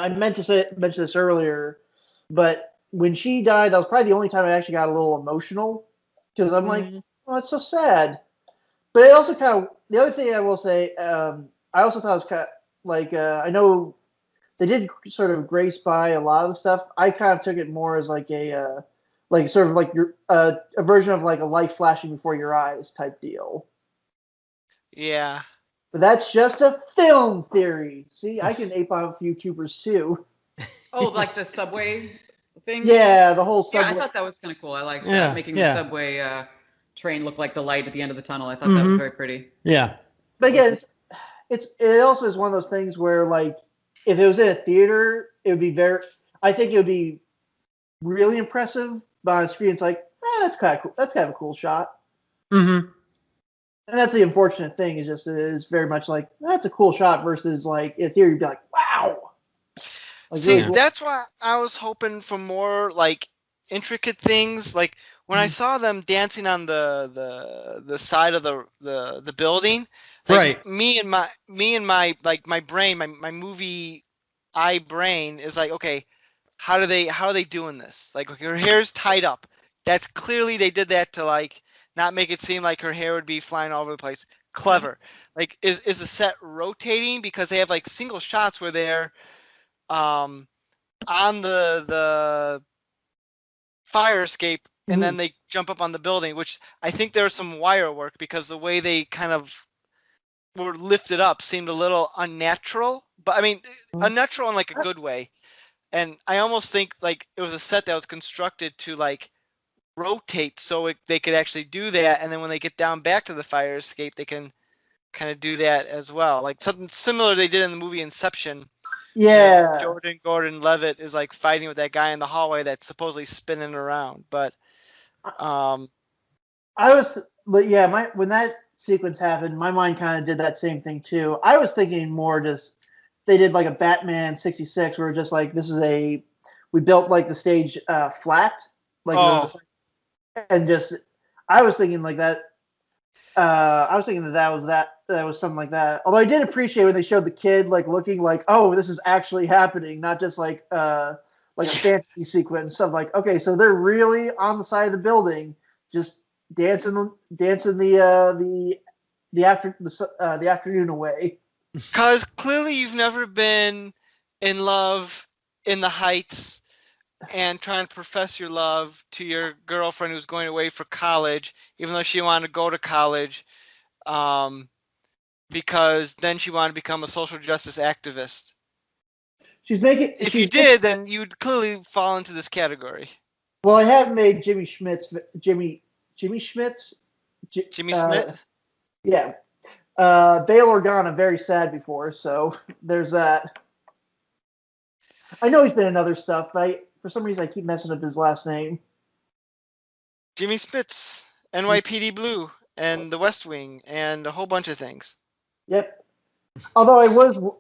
meant to mention this earlier, but when she died, that was probably the only time I actually got a little emotional because I'm like, oh, it's so sad. But it also kind of the other thing I will say, I also thought it was kind of like I know they did sort of grace by a lot of the stuff. I kind of took it more as like a like sort of like your a version of like a light flashing before your eyes type deal. Yeah. But that's just a film theory. See, I can ape on YouTubers too. Oh, like the subway thing? Yeah, the whole subway. Yeah, I thought that was kind of cool. I liked making yeah. the subway train look like the light at the end of the tunnel. I thought that was very pretty. Yeah. But again, it also is one of those things where like if it was in a theater, it would be I think it would be really impressive. But on a screen, it's like, that's kind of cool. That's kind of a cool shot. Mm-hmm. And that's the unfortunate thing. Is just it is very much like that's a cool shot versus like in theory, you'd be like, wow. Like, See, really, that's why I was hoping for more like intricate things. Like when I saw them dancing on the side of the building, like Right. me and my like my brain, my movie eye brain is like, okay, how are they doing this? Like, okay, her hair's tied up. That's clearly they did that to like not make it seem like her hair would be flying all over the place. Clever. Like, is the set rotating because they have like single shots where they're um on the fire escape and then they jump up on the building, which I think there's some wire work because the way they kind of were lifted up seemed a little unnatural. But I mean, unnatural in like a good way. And I almost think like it was a set that was constructed to like rotate so they could actually do that. And then when they get down back to the fire escape, they can kind of do that as well. Like something similar they did in the movie Inception. Yeah. Jordan Gordon-Levitt is like fighting with that guy in the hallway that's supposedly spinning around. But I was, when that sequence happened, my mind kind of did that same thing too. I was thinking more just they did like a Batman 66 where just like we built like the stage flat, like and just I was thinking like that. I was thinking that was something like that. Although I did appreciate when they showed the kid like looking like, oh, this is actually happening, not just like a fantasy sequence. Stuff like, okay, so they're really on the side of the building, just dancing the afternoon away. Because clearly you've never been in love in the Heights and trying to profess your love to your girlfriend who's going away for college, even though she wanted to go to college, because then she wanted to become a social justice activist. If you did, then you'd clearly fall into this category. Well, I have made Jimmy Schmidt. Yeah. Bail Organa very sad before, so there's that. I know he's been in other stuff, but for some reason I keep messing up his last name. Jimmy Smits, NYPD Blue, and The West Wing, and a whole bunch of things. Yep. Although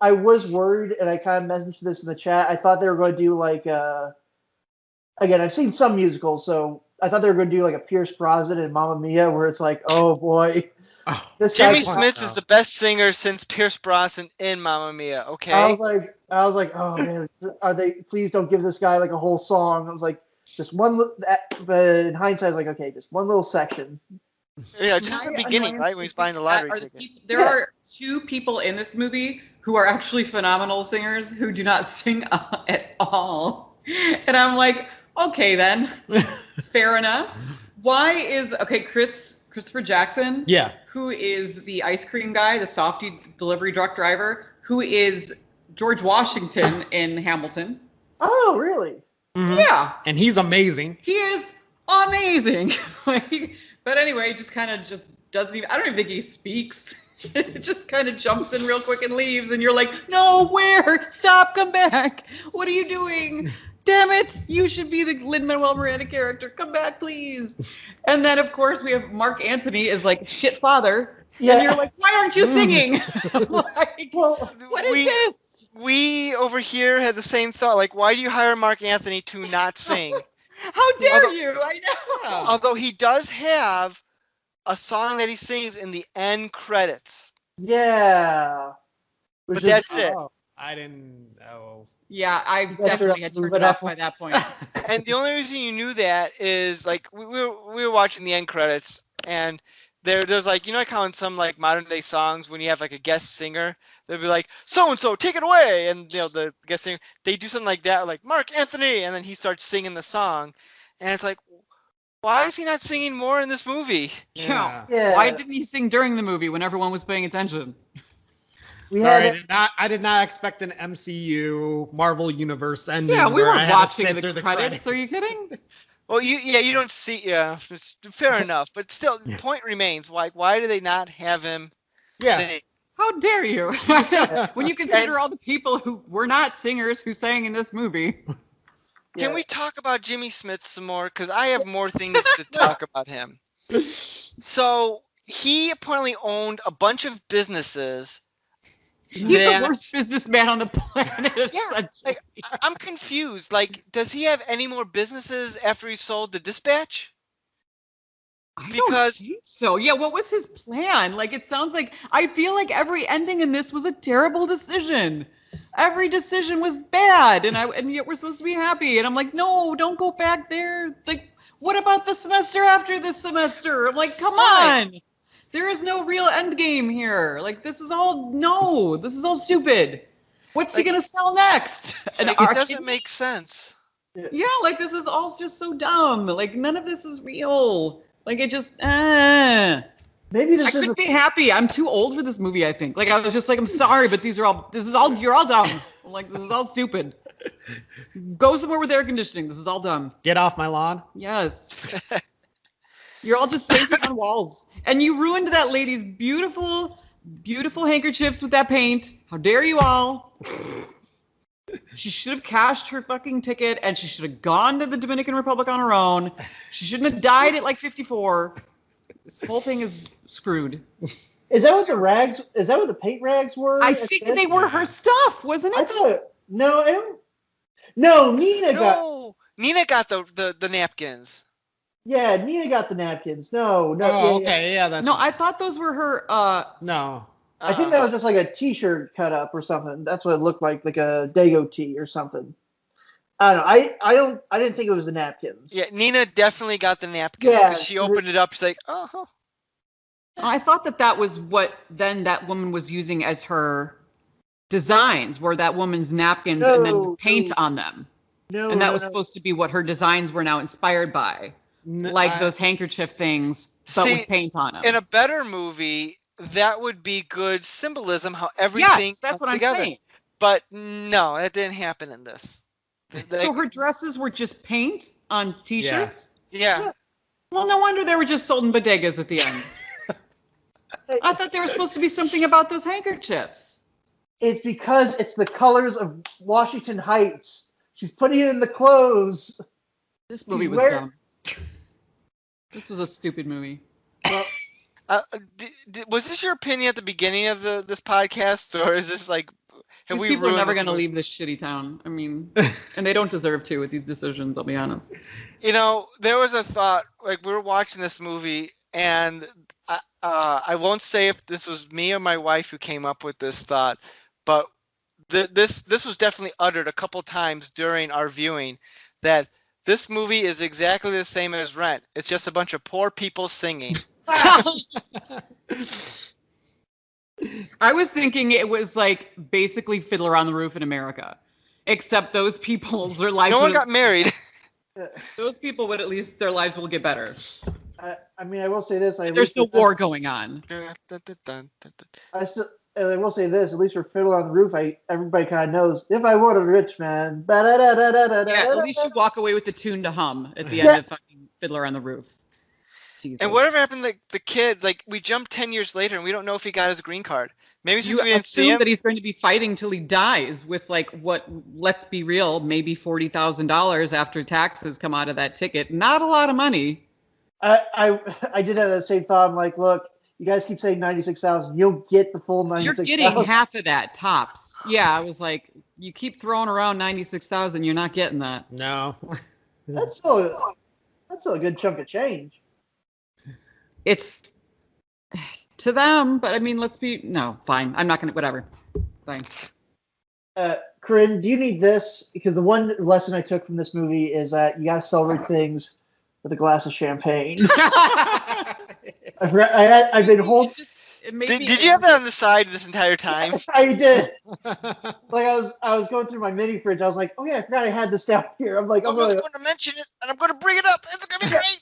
I was worried, and I kind of mentioned this in the chat. I thought they were going to do like again, I've seen some musicals, so I thought they were going to do like a Pierce Brosnan and Mamma Mia, where it's like, oh boy, Jimmy Smits is the best singer since Pierce Brosnan in Mamma Mia. Okay. I was like, oh man, please don't give this guy like a whole song. I was like, just one. But in hindsight, I was like, okay, just one little section. Yeah, just the beginning, right when he's buying the lottery ticket. There are two people in this movie who are actually phenomenal singers who do not sing at all, and I'm like, okay then, fair enough. Why is Christopher Jackson? Yeah. Who is the ice cream guy, the softie delivery truck driver? Who is George Washington in Hamilton? Oh, really? Mm-hmm. Yeah. And he's amazing. He is amazing. But anyway, just doesn't even. I don't even think he speaks. It just kind of jumps in real quick and leaves, and you're like, no, where? Stop, come back. What are you doing? Damn it, you should be the Lin-Manuel Miranda character. Come back, please. And then, of course, we have Mark Antony as, like, shit father. Yeah. And you're like, why aren't you singing? Like, well, what is this? We over here had the same thought. Like, why do you hire Mark Antony to not sing? How dare you? I know. Although he does have a song that he sings in the end credits. Yeah. But that's it. I didn't know. Yeah, I definitely had turned it off by that point. And the only reason you knew that is like we were watching the end credits, and there's like, you know, like how in some like modern day songs when you have like a guest singer, they'll be like, so and so take it away, and you know the guest singer, they do something like that, like Mark Anthony, and then he starts singing the song, and it's like, why is he not singing more in this movie? Yeah. Why didn't he sing during the movie when everyone was paying attention? I did not expect an MCU Marvel Universe ending. Yeah, we weren't watching the credits. Are you kidding? Well, you don't see. Yeah, it's fair enough. But still, the point remains. Why do they not have him sing? How dare you? When you consider all the people who were not singers who sang in this movie. Can we talk about Jimmy Smits some more? Because I have more things to talk about him. So he apparently owned a bunch of businesses. He's the worst businessman on the planet. Yeah, like, I'm confused. Like, does he have any more businesses after he sold the Dispatch? I Because- don't think so. Yeah, what was his plan? Like, it sounds like, I feel like every ending in this was a terrible decision. Every decision was bad, and yet we're supposed to be happy. And I'm like, no, don't go back there. Like, what about the semester after this semester? I'm like, come on. There is no real end game here. Like, this is all stupid. What's he gonna sell next? An it arcade? doesn't make sense. Yeah, like this is all just so dumb. Like none of this is real. Like it just I Maybe this is couldn't be happy. I'm too old for this movie, I think. Like I was just like, I'm sorry, but you're all dumb. I'm like, this is all stupid. Go somewhere with air conditioning. This is all dumb. Get off my lawn. Yes. You're all just painting on walls. And you ruined that lady's beautiful, beautiful handkerchiefs with that paint. How dare you all? She should have cashed her fucking ticket and she should have gone to the Dominican Republic on her own. She shouldn't have died at like 54. This whole thing is screwed. Is that what the paint rags were? I think they were her stuff, wasn't I it? thought no, I don't. No, Nina got. No, Nina got the napkins. Yeah, Nina got the napkins. No. Oh, Yeah. okay, yeah, that's. No, I thought those were her. No. I think that was just like a T-shirt cut up or something. That's what it looked like a Dago tee or something. I don't know. I didn't think it was the napkins. Yeah, Nina definitely got the napkins because she opened it up. She's like, oh. I thought that was what then that woman was using as her designs, were that woman's napkins and then paint on them. No, and that was supposed to be what her designs were now inspired by. Like those handkerchief things, but with paint on them. In a better movie, that would be good symbolism, how everything that's comes what I'm together. saying. But no, that didn't happen in this. So her dresses were just paint on T-shirts? Yeah. Well, no wonder they were just sold in bodegas at the end. I thought there was supposed to be something about those handkerchiefs. It's because it's the colors of Washington Heights. She's putting it in the clothes. This movie was dumb. This was a stupid movie. Well, was this your opinion at the beginning of this podcast, or is this like? These people are never going to leave this shitty town. I mean, and they don't deserve to with these decisions. I'll be honest. You know, there was a thought, like we were watching this movie, and I won't say if this was me or my wife who came up with this thought, but this was definitely uttered a couple times during our viewing, that this movie is exactly the same as Rent. It's just a bunch of poor people singing. I was thinking it was like basically Fiddler on the Roof in America, except those people, their lives. No one got married. Those people would at least their lives will get better. I mean, I will say this. There's no war going on. I will say this. At least for Fiddler on the Roof, everybody kind of knows. If I were a rich man. Yeah, at least you walk away with the tune to hum at the end of fucking Fiddler on the Roof. Jesus. And whatever happened to the kid? Like, we jumped 10 years later, and we don't know if he got his green card. Maybe since we didn't see him. That he's going to be fighting till he dies with, like, what, let's be real, maybe $40,000 after taxes come out of that ticket. Not a lot of money. I did have that same thought. I'm like, look, you guys keep saying 96,000. You'll get the full 96,000. You're getting half of that, tops. Yeah, I was like, you keep throwing around 96,000, you're not getting that. No. That's still a good chunk of change. It's to them, but I mean, fine. I'm not going to, whatever. Thanks. Corinne, do you need this? Because the one lesson I took from this movie is that you got to celebrate things with a glass of champagne. I forgot, I've been holding. Did you have that on the side this entire time? I did. Like I was going through my mini fridge. I was like, oh yeah, I forgot I had this down here. I'm like, I'm going to mention it, and I'm going to bring it up. It's going to be great.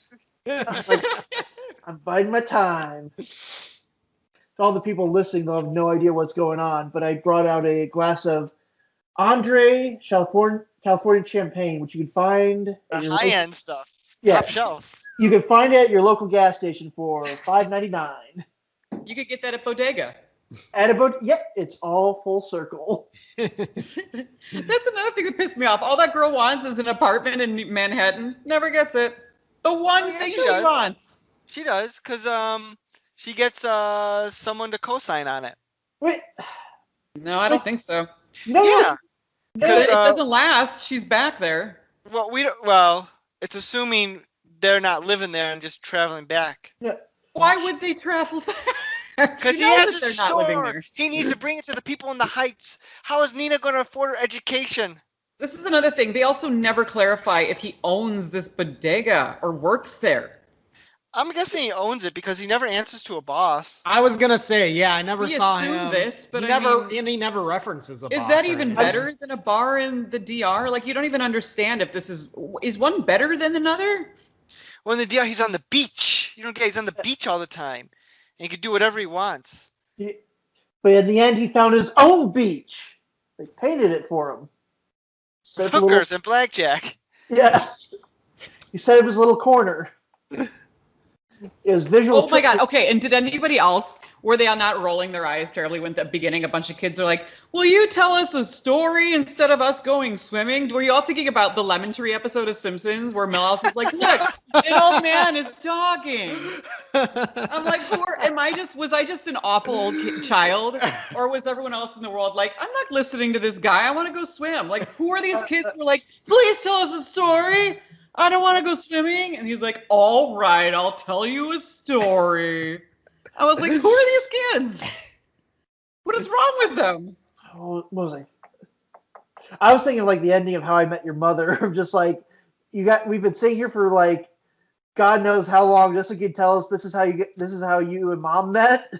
I'm biding my time. To all the people listening, they'll have no idea what's going on. But I brought out a glass of Andre California champagne, which you can find at your high-end stuff. Yeah, top shelf. You can find it at your local gas station for $5.99. You could get that at Bodega. Yep, it's all full circle. That's another thing that pissed me off. All that girl wants is an apartment in Manhattan. Never gets it. The one thing she wants. She does, because she gets someone to co-sign on it. Wait. No, I don't think so. No. Yeah. It doesn't last. She's back there. Well, it's assuming they're not living there and just traveling back. Yeah. Why would they travel there? Because She he knows has that a they're not living store. there. He needs to bring it to the people in the Heights. How is Nina going to afford her education? This is another thing. They also never clarify if he owns this bodega or works there. I'm guessing he owns it because he never answers to a boss. I was gonna say, yeah, I never We saw assume him. this, but he I never mean, and he never references a Is boss. that or even anything. better than a bar in the DR? Like, you don't even understand if this is one better than another? Well, in the DR, he's on the beach. You don't get he's on the beach all the time. And he can do whatever he wants. But in the end, he found his own beach. They painted it for him. Set up a Hookers and blackjack. yeah. He set up his little corner. It was visual. Oh my God. Okay. And did anybody else, were they not rolling their eyes terribly when at the beginning a bunch of kids are like, will you tell us a story instead of us going swimming? Were you all thinking about the Lemon Tree episode of Simpsons where Milhouse is like, look, an old man is talking. I'm like, was I just an awful old child? Or was everyone else in the world like, I'm not listening to this guy. I want to go swim. Like, who are these kids who are like, please tell us a story? I don't want to go swimming. And he's like, all right, I'll tell you a story. I was like, who are these kids? What is wrong with them? What was I? I was thinking of like the ending of How I Met Your Mother. Of just like, we've been sitting here for like, God knows how long. Just so you can tell us this is how you and Mom met.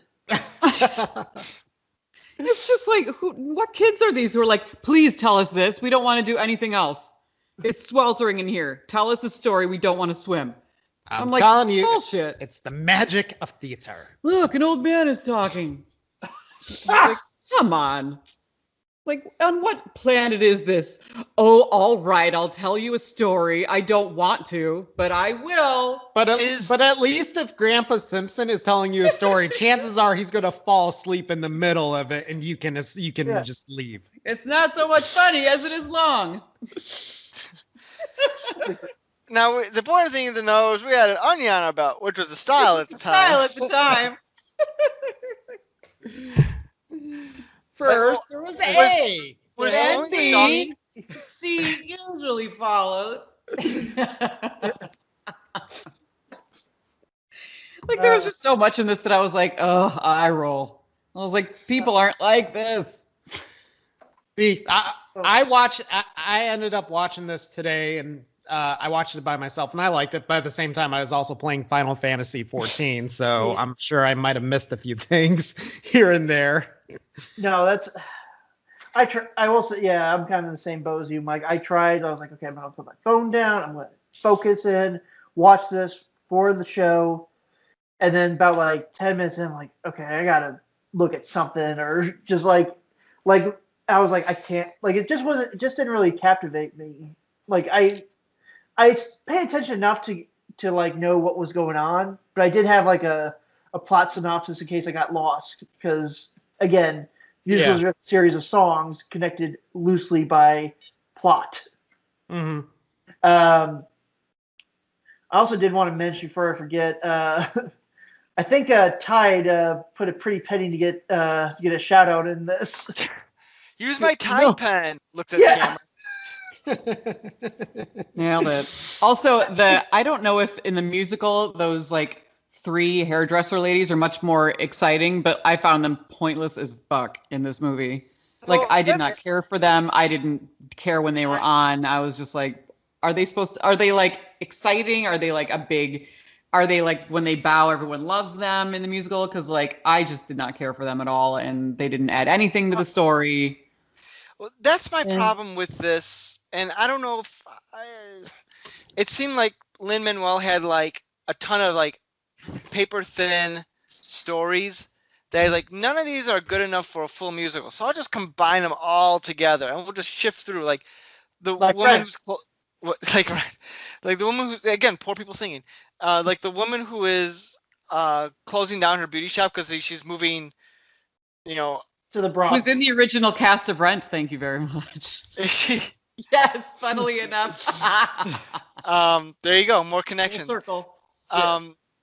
It's just like, what kids are these who are like, please tell us this. We don't want to do anything else. It's sweltering in here. Tell us a story. We don't want to swim. I'm like, telling you, bullshit. it's the magic of theater. Look, an old man is talking. Like, come on. Like, on what planet is this? Oh, all right, I'll tell you a story. I don't want to, but I will. But at least if Grandpa Simpson is telling you a story, chances are he's gonna fall asleep in the middle of it, and you can just leave. It's not so much funny as it is long. Now, the important thing to know is we had an onion on our belt, which was the style at the time. Style at the time. First, there was A. Was Then only B. C usually followed. Like, there was just so much in this that I was like, oh, eye roll. I was like, people aren't like this. See, I ended up watching this today, and I watched it by myself, and I liked it. But at the same time, I was also playing Final Fantasy 14, so Yeah. I'm sure I might have missed a few things here and there. No, I will say, yeah, I'm kind of in the same boat as you, Mike. I was like, okay, I'm going to put my phone down. I'm going to focus in, watch this for the show. And then about like 10 minutes in, I'm like, okay, I got to look at something, or just like I was like, I can't, like, it just didn't really captivate me. Like, I paid attention enough to like know what was going on, but I did have like a plot synopsis in case I got lost, because again, musicals are a series of songs connected loosely by plot. Mm-hmm. I also did want to mention before I forget, I think Tide put a pretty penny to get a shout out in this. Use my Tide pen. Looked at the camera. Nailed it. Also, I don't know if in the musical those like 3 hairdresser ladies are much more exciting, but I found them pointless as fuck in this movie. Like, Well, I did not care for them. I didn't care when they were on. I was just like, are they like exciting? Are they like are they like when they bow, everyone loves them in the musical? Because like, I just did not care for them at all, and they didn't add anything to the story. Well, that's my problem with this, and I don't know if it seemed like Lin-Manuel had like a ton of like paper thin stories that he's like, none of these are good enough for a full musical, so I'll just combine them all together and we'll just shift through like the Like woman Red. who's like the woman who's, again, poor people singing, like the woman who is closing down her beauty shop because she's moving, To the Bronx. Who's in the original cast of Rent? Thank you very much. is she Yes, funnily enough. there you go, more Full connections. circle.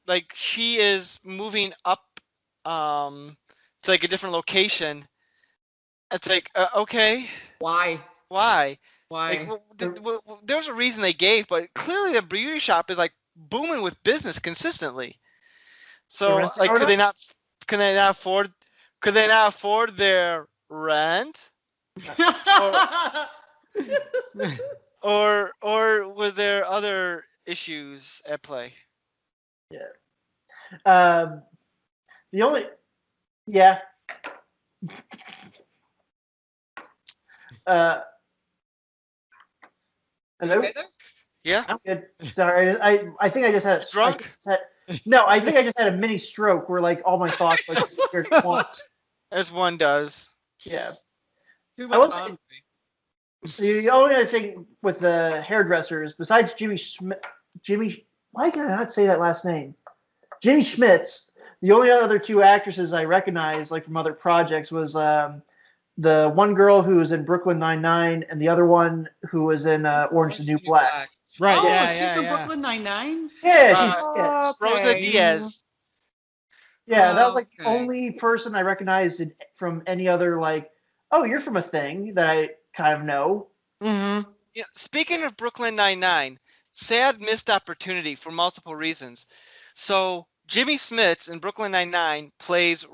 Like she is moving up to like a different location. It's like, okay, Why? why? Why? Like, there's a reason they gave, but clearly the beauty shop is like booming with business consistently. The So rent like, order? could they not afford their rent, or was there other issues at play? Yeah. The only, yeah. Uh, You hello. okay there? Yeah, I'm good. Sorry, I think I just had drunk no, I think I just had a mini stroke where like all my thoughts like disappeared at once. as one does. Yeah. Too I much will say on. the only other thing with the hairdressers, besides why can I not say that last name? Jimmy Schmitz. The only other two actresses I recognize, like from other projects, was the one girl who was in Brooklyn Nine-Nine and the other one who was in Orange is the New Black. Right. Oh, Yeah. she's Yeah. from Yeah. Brooklyn Nine-Nine? Yeah, she's Uh, yes. Rosa Okay. Diaz. Yeah, that was like the Okay. only person I recognized from any other like, oh, you're from a thing that I kind of know. Mm-hmm. Yeah, speaking of Brooklyn Nine-Nine, sad missed opportunity for multiple reasons. So Jimmy Smits in Brooklyn Nine-Nine plays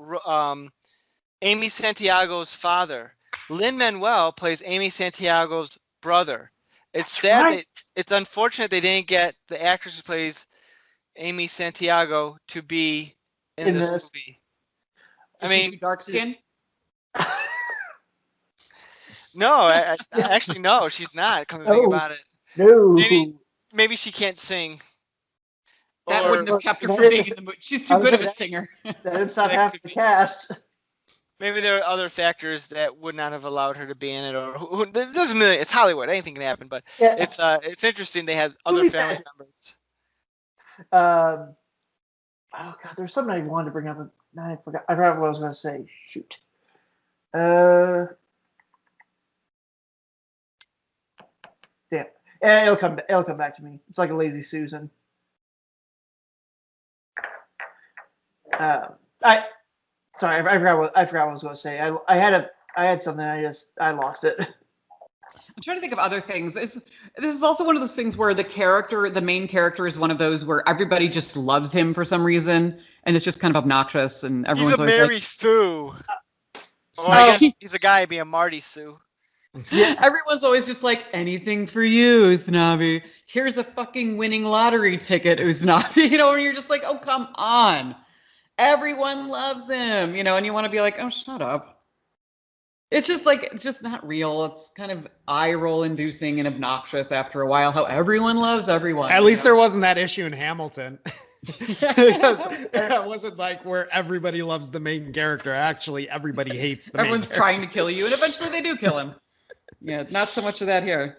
Amy Santiago's father. Lin-Manuel plays Amy Santiago's brother. It's sad Right. it's unfortunate they didn't get the actress who plays Amy Santiago to be in In this this. movie. I Is she mean, too dark skinned? no, actually no, she's not. Come to think Oh about it, no. maybe she can't sing, That or wouldn't have Look, kept her that from being didn't- in the movie. She's I too was good of like, a singer. that didn't stop That half could the be. cast. maybe there are other factors that would not have allowed her to be in it, or there's a million. It's Hollywood, anything can happen. But Yeah. it's interesting they had Who other we family had? members. Oh god, there's something I wanted to bring up. But I forgot. I forgot what I was going to say. Shoot. Uh, damn. Yeah, it'll come. It'll come back to me. It's like a lazy Susan. I sorry. I forgot what I was going to say. I had something. I lost it. I'm trying to think of other things. This is also one of those things where the main character, is one of those where everybody just loves him for some reason, and it's just kind of obnoxious, and He's everyone's a always Mary like, Sue. Or I Oh. guess he's a guy being Marty Sue. everyone's always just like, anything for you, Uthnavi. Here's a fucking winning lottery ticket, Uthnavi. And you're just like, oh, come on. Everyone loves him, and you want to be like, oh, shut up. It's just not real. It's kind of eye roll inducing and obnoxious after a while how everyone loves everyone. At least there wasn't that issue in Hamilton. Because it wasn't like where everybody loves the main character. Actually, everybody hates the main Everyone's character. trying to kill you, and eventually they do kill him. Yeah, not so much of that here.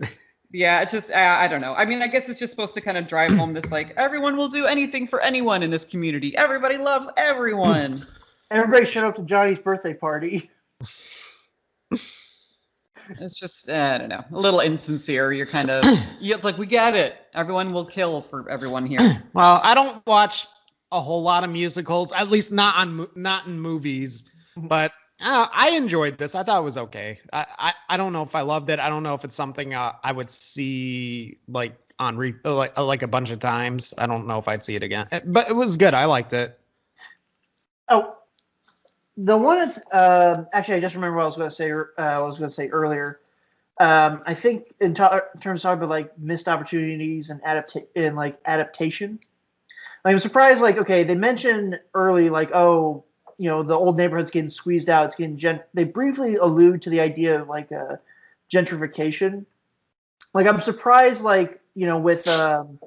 Yeah, it's just, I don't know. I mean, I guess it's just supposed to kind of drive home this, like, everyone will do anything for anyone in this community. Everybody loves everyone. Everybody showed up to Johnny's birthday party. It's just, I don't know, a little insincere. You're kind of, it's like, we get it. Everyone will kill for everyone here. Well, I don't watch a whole lot of musicals, at least not in movies. But I enjoyed this. I thought it was okay. I don't know if I loved it. I don't know if it's something I would see like on like a bunch of times. I don't know if I'd see it again. But it was good. I liked it. Oh, the one actually, I just remember what I was going to say. Earlier. I think in terms of like missed opportunities and adaptation. Like, I'm surprised. Like, okay, they mentioned early, like, oh, the old neighborhood's getting squeezed out. It's getting they briefly allude to the idea of like gentrification. Like, I'm surprised, like, with the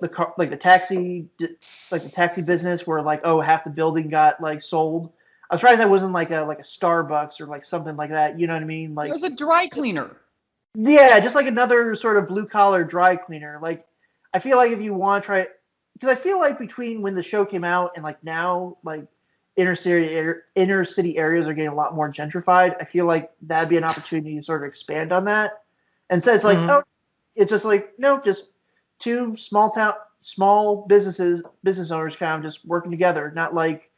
car, like the taxi business where like, oh, half the building got like sold. I was surprised that wasn't like a Starbucks or like something like that. You know what I mean? Like, It was a dry cleaner. yeah, just like another sort of blue collar dry cleaner. Like, I feel like if you want to try, because I feel like between when the show came out and like now, like inner city areas are getting a lot more gentrified. I feel like that'd be an opportunity to sort of expand on that. And so it's like, oh, it's just like, no, just two small business owners kind of just working together, not like,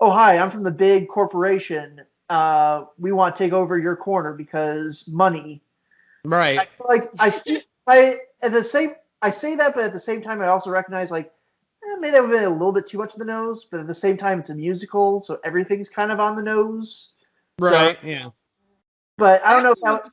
oh, hi, I'm from the big corporation. We want to take over your corner because money. Right. I feel like I say that, but at the same time, I also recognize like maybe that would have been a little bit too much of the nose. But at the same time, it's a musical, so everything's kind of on the nose. Right. So, Yeah. but I don't know if that.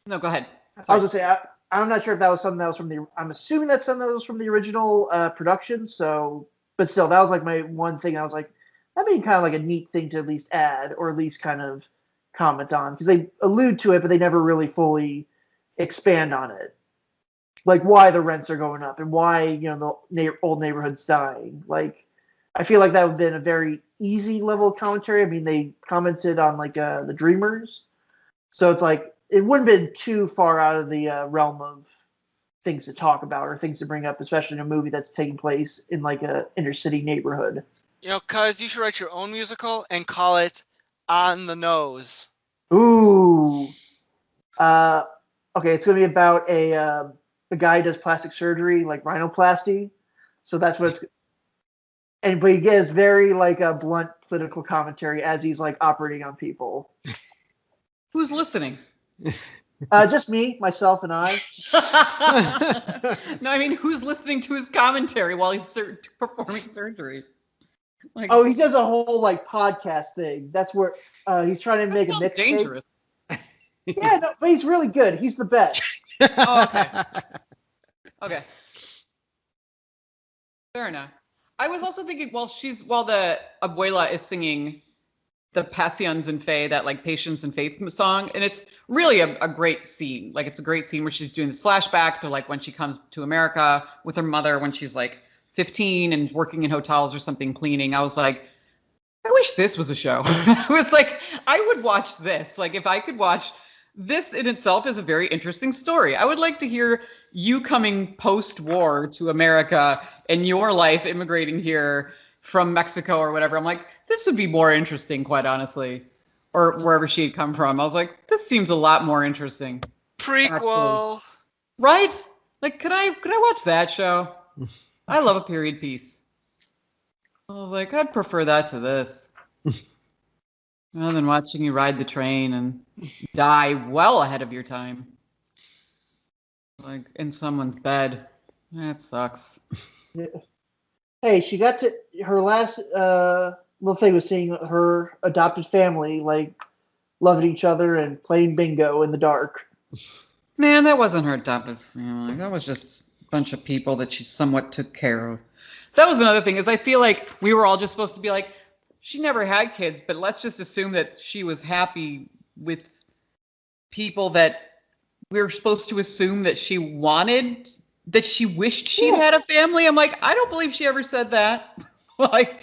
No, go ahead. I was Sorry. gonna say I'm not sure if that was something that was from the. I'm assuming that's something that was from the original production. So, but still, that was like my one thing. I was like, that'd be kind of like a neat thing to at least add, or at least kind of comment on, because they allude to it, but they never really fully expand on it. Like why the rents are going up and why the old neighborhood's dying. Like, I feel like that would have been a very easy level of commentary. I mean, they commented on like the Dreamers, so it's like it wouldn't have been too far out of the realm of things to talk about or things to bring up, especially in a movie that's taking place in like a inner city neighborhood. Cuz you should write your own musical and call it On the Nose. Ooh. Okay, it's gonna be about a guy who does plastic surgery, like rhinoplasty. So that's what it's. And but he gives very like a blunt political commentary as he's like operating on people. Who's listening? Just me, myself, and I. No, I mean, who's listening to his commentary while he's performing surgery? Like, Oh, he does a whole like podcast thing. That's where he's trying to that make a sounds mixtape. dangerous. Yeah, no, but he's really good. He's the best. Oh, okay. Okay. Fair enough. I was also thinking, while the abuela is singing the Passions and Fe, that like Patience and Faith song, and it's really a great scene. Like it's a great scene where she's doing this flashback to like when she comes to America with her mother when she's like 15 and working in hotels or something cleaning. I was like, I wish this was a show. I was like, I would watch this. Like if I could watch this in itself is a very interesting story. I would like to hear you coming post-war to America and your life immigrating here from Mexico or whatever. I'm like, this would be more interesting, quite honestly. Or wherever she had come from. I was like, this seems a lot more interesting. Prequel. Actually. Right? Like, could I watch that show? I love a period piece. I was like, I'd prefer that to this. Rather than watching you ride the train and die well ahead of your time. Like in someone's bed. That sucks. Hey, she got to her last little thing was seeing her adopted family like loving each other and playing bingo in the dark. Man, that wasn't her adopted family. That was just a bunch of people that she somewhat took care of. That was another thing, is I feel like we were all just supposed to be like, she never had kids, but let's just assume that she was happy with people that we were supposed to assume that she wanted, that she wished she'd had a family. I'm like, I don't believe she ever said that. Like,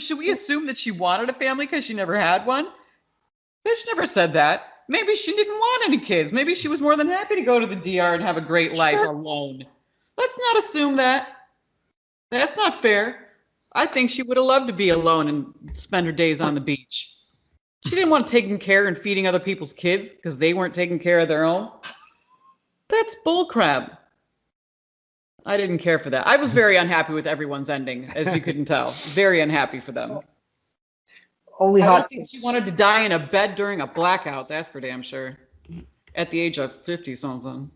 should we assume that she wanted a family because she never had one? Bitch never said that. Maybe she didn't want any kids. Maybe she was more than happy to go to the DR and have a great life alone. Let's not assume that. That's not fair. I think she would have loved to be alone and spend her days on the beach. She didn't want taking care and feeding other people's kids because they weren't taking care of their own. That's bullcrap. I didn't care for that. I was very unhappy with everyone's ending, as you couldn't tell. Very unhappy for them. Only I hot. don't think she wanted to die in a bed during a blackout. That's for damn sure. At the age of 50-something.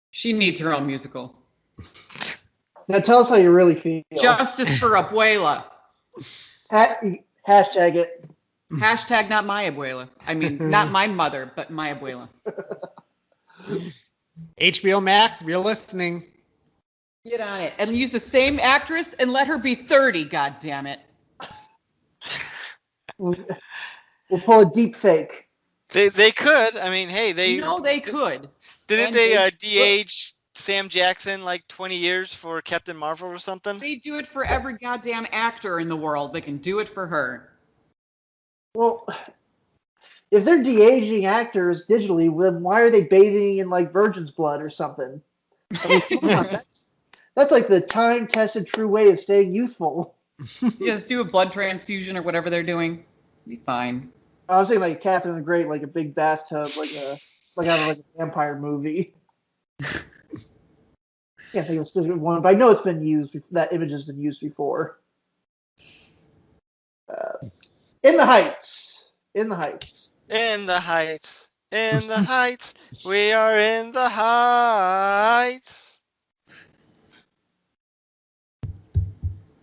She needs her own musical. Now tell us how you really feel. Justice for Abuela. Hashtag it. Hashtag not my abuela. I mean, not my mother, but my abuela. HBO Max, if you're listening. Get on it. And use the same actress and let her be 30, God damn it. We'll pull a deep fake. They could. I mean, hey, they could. Didn't And they they de-age Sam Jackson like 20 years for Captain Marvel or something? They do it for every goddamn actor in the world. They can do it for her. Well, if they're de-aging actors digitally, then why are they bathing in like virgin's blood or something? I mean, come on, that's like the time-tested true way of staying youthful. Just do a blood transfusion or whatever they're doing. Be fine. I was thinking like Catherine the Great, like a big bathtub, like out of like a vampire movie. Can't think of a specific one, but I know it's been used. That image has been used before. In the Heights. In the Heights. In the Heights. In the heights, we are in the heights.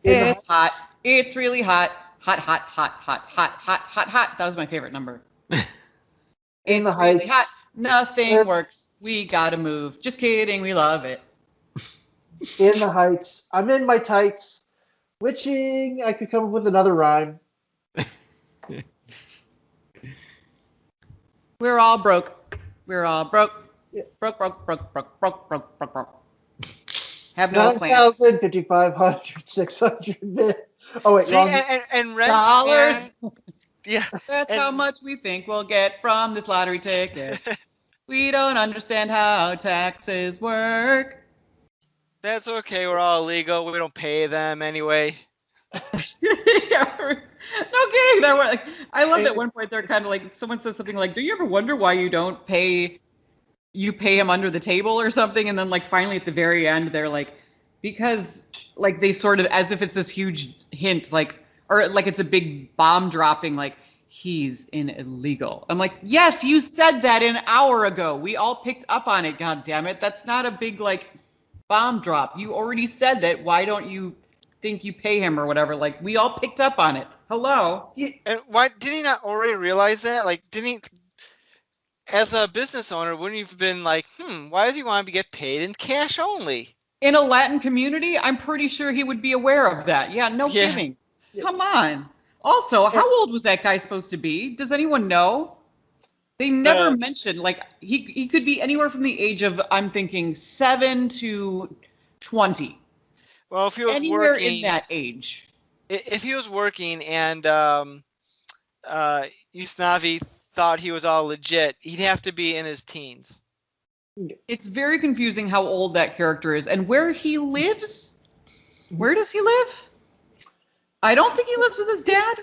In the It's hot. It's really hot. Hot, hot, hot, hot, hot, hot, hot, hot. That was my favorite number. In the It's really heights. hot. Nothing There- works. We gotta move. Just kidding. We love it. In the heights. I'm in my tights. Witching. I could come up with another rhyme. We're all broke. We're all broke. Yeah. Broke, broke, broke, broke, broke, broke, broke, broke. Have no plan. 9,000, 5,500, 600. Oh wait, See, wrong. and rent. Dollars. Yeah. That's and- how much we think we'll get from this lottery ticket. We don't understand how taxes work. That's okay. We're all illegal. We don't pay them anyway. Yeah, no kidding. That like, I love that one point they're kind of like someone says something like, "Do you ever wonder why you don't pay? You pay him under the table or something?" And then like finally at the very end they're like, because like they sort of as if it's this huge hint like or like it's a big bomb dropping like he's in illegal. I'm like, yes, you said that an hour ago. We all picked up on it. God damn it. That's not a big like bomb drop. You already said that. Why don't you think you pay him or whatever? Like we all picked up on it. Hello. And why did he not already realize that? Like, didn't he? As a business owner, wouldn't you have been like, why does he want to get paid in cash only? In a Latin community, I'm pretty sure he would be aware of that. Yeah, no Yeah. kidding. Come on. Also, how old was that guy supposed to be? Does anyone know? They never mentioned, like, he could be anywhere from the age of, I'm thinking, 7 to 20. Well, if he was Anywhere working, in that age. if he was working and Usnavi thought he was all legit, he'd have to be in his teens. It's very confusing how old that character is and where he lives. Where does he live? I don't think he lives with his dad.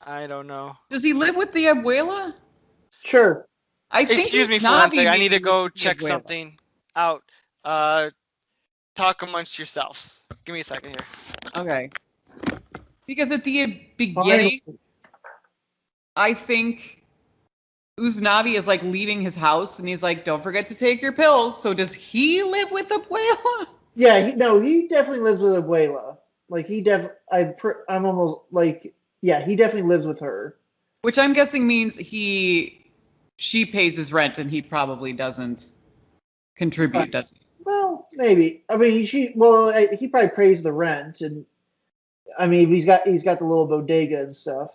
I don't know. Does he live with the abuela? Sure. I think Excuse me for one Navi second. I maybe need to lives go with the check abuela. something out. Talk amongst yourselves. Give me a second here. Okay. Because at the beginning, I think Uznavi is like leaving his house and he's like, don't forget to take your pills. So does he live with Abuela? Yeah, he definitely lives with Abuela. Like I'm almost like, yeah, he definitely lives with her. Which I'm guessing means she pays his rent and he probably doesn't contribute, does he? Well, maybe. I mean, he probably pays the rent, and I mean, he's got the little bodega and stuff.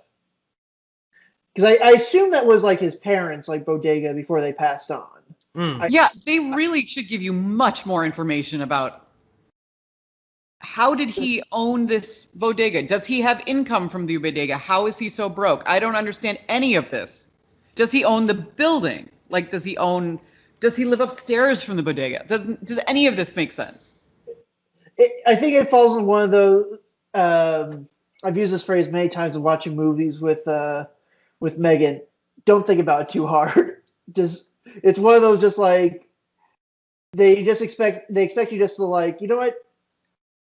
Because I assume that was like his parents' like bodega before they passed on. Yeah, they really should give you much more information about how did he own this bodega? Does he have income from the bodega? How is he so broke? I don't understand any of this. Does he own the building? Like, does he live upstairs from the bodega? Does any of this make sense? I think it falls in one of those. I've used this phrase many times in watching movies with Megan. Don't think about it too hard. It's one of those just like they expect you just to like, you know what?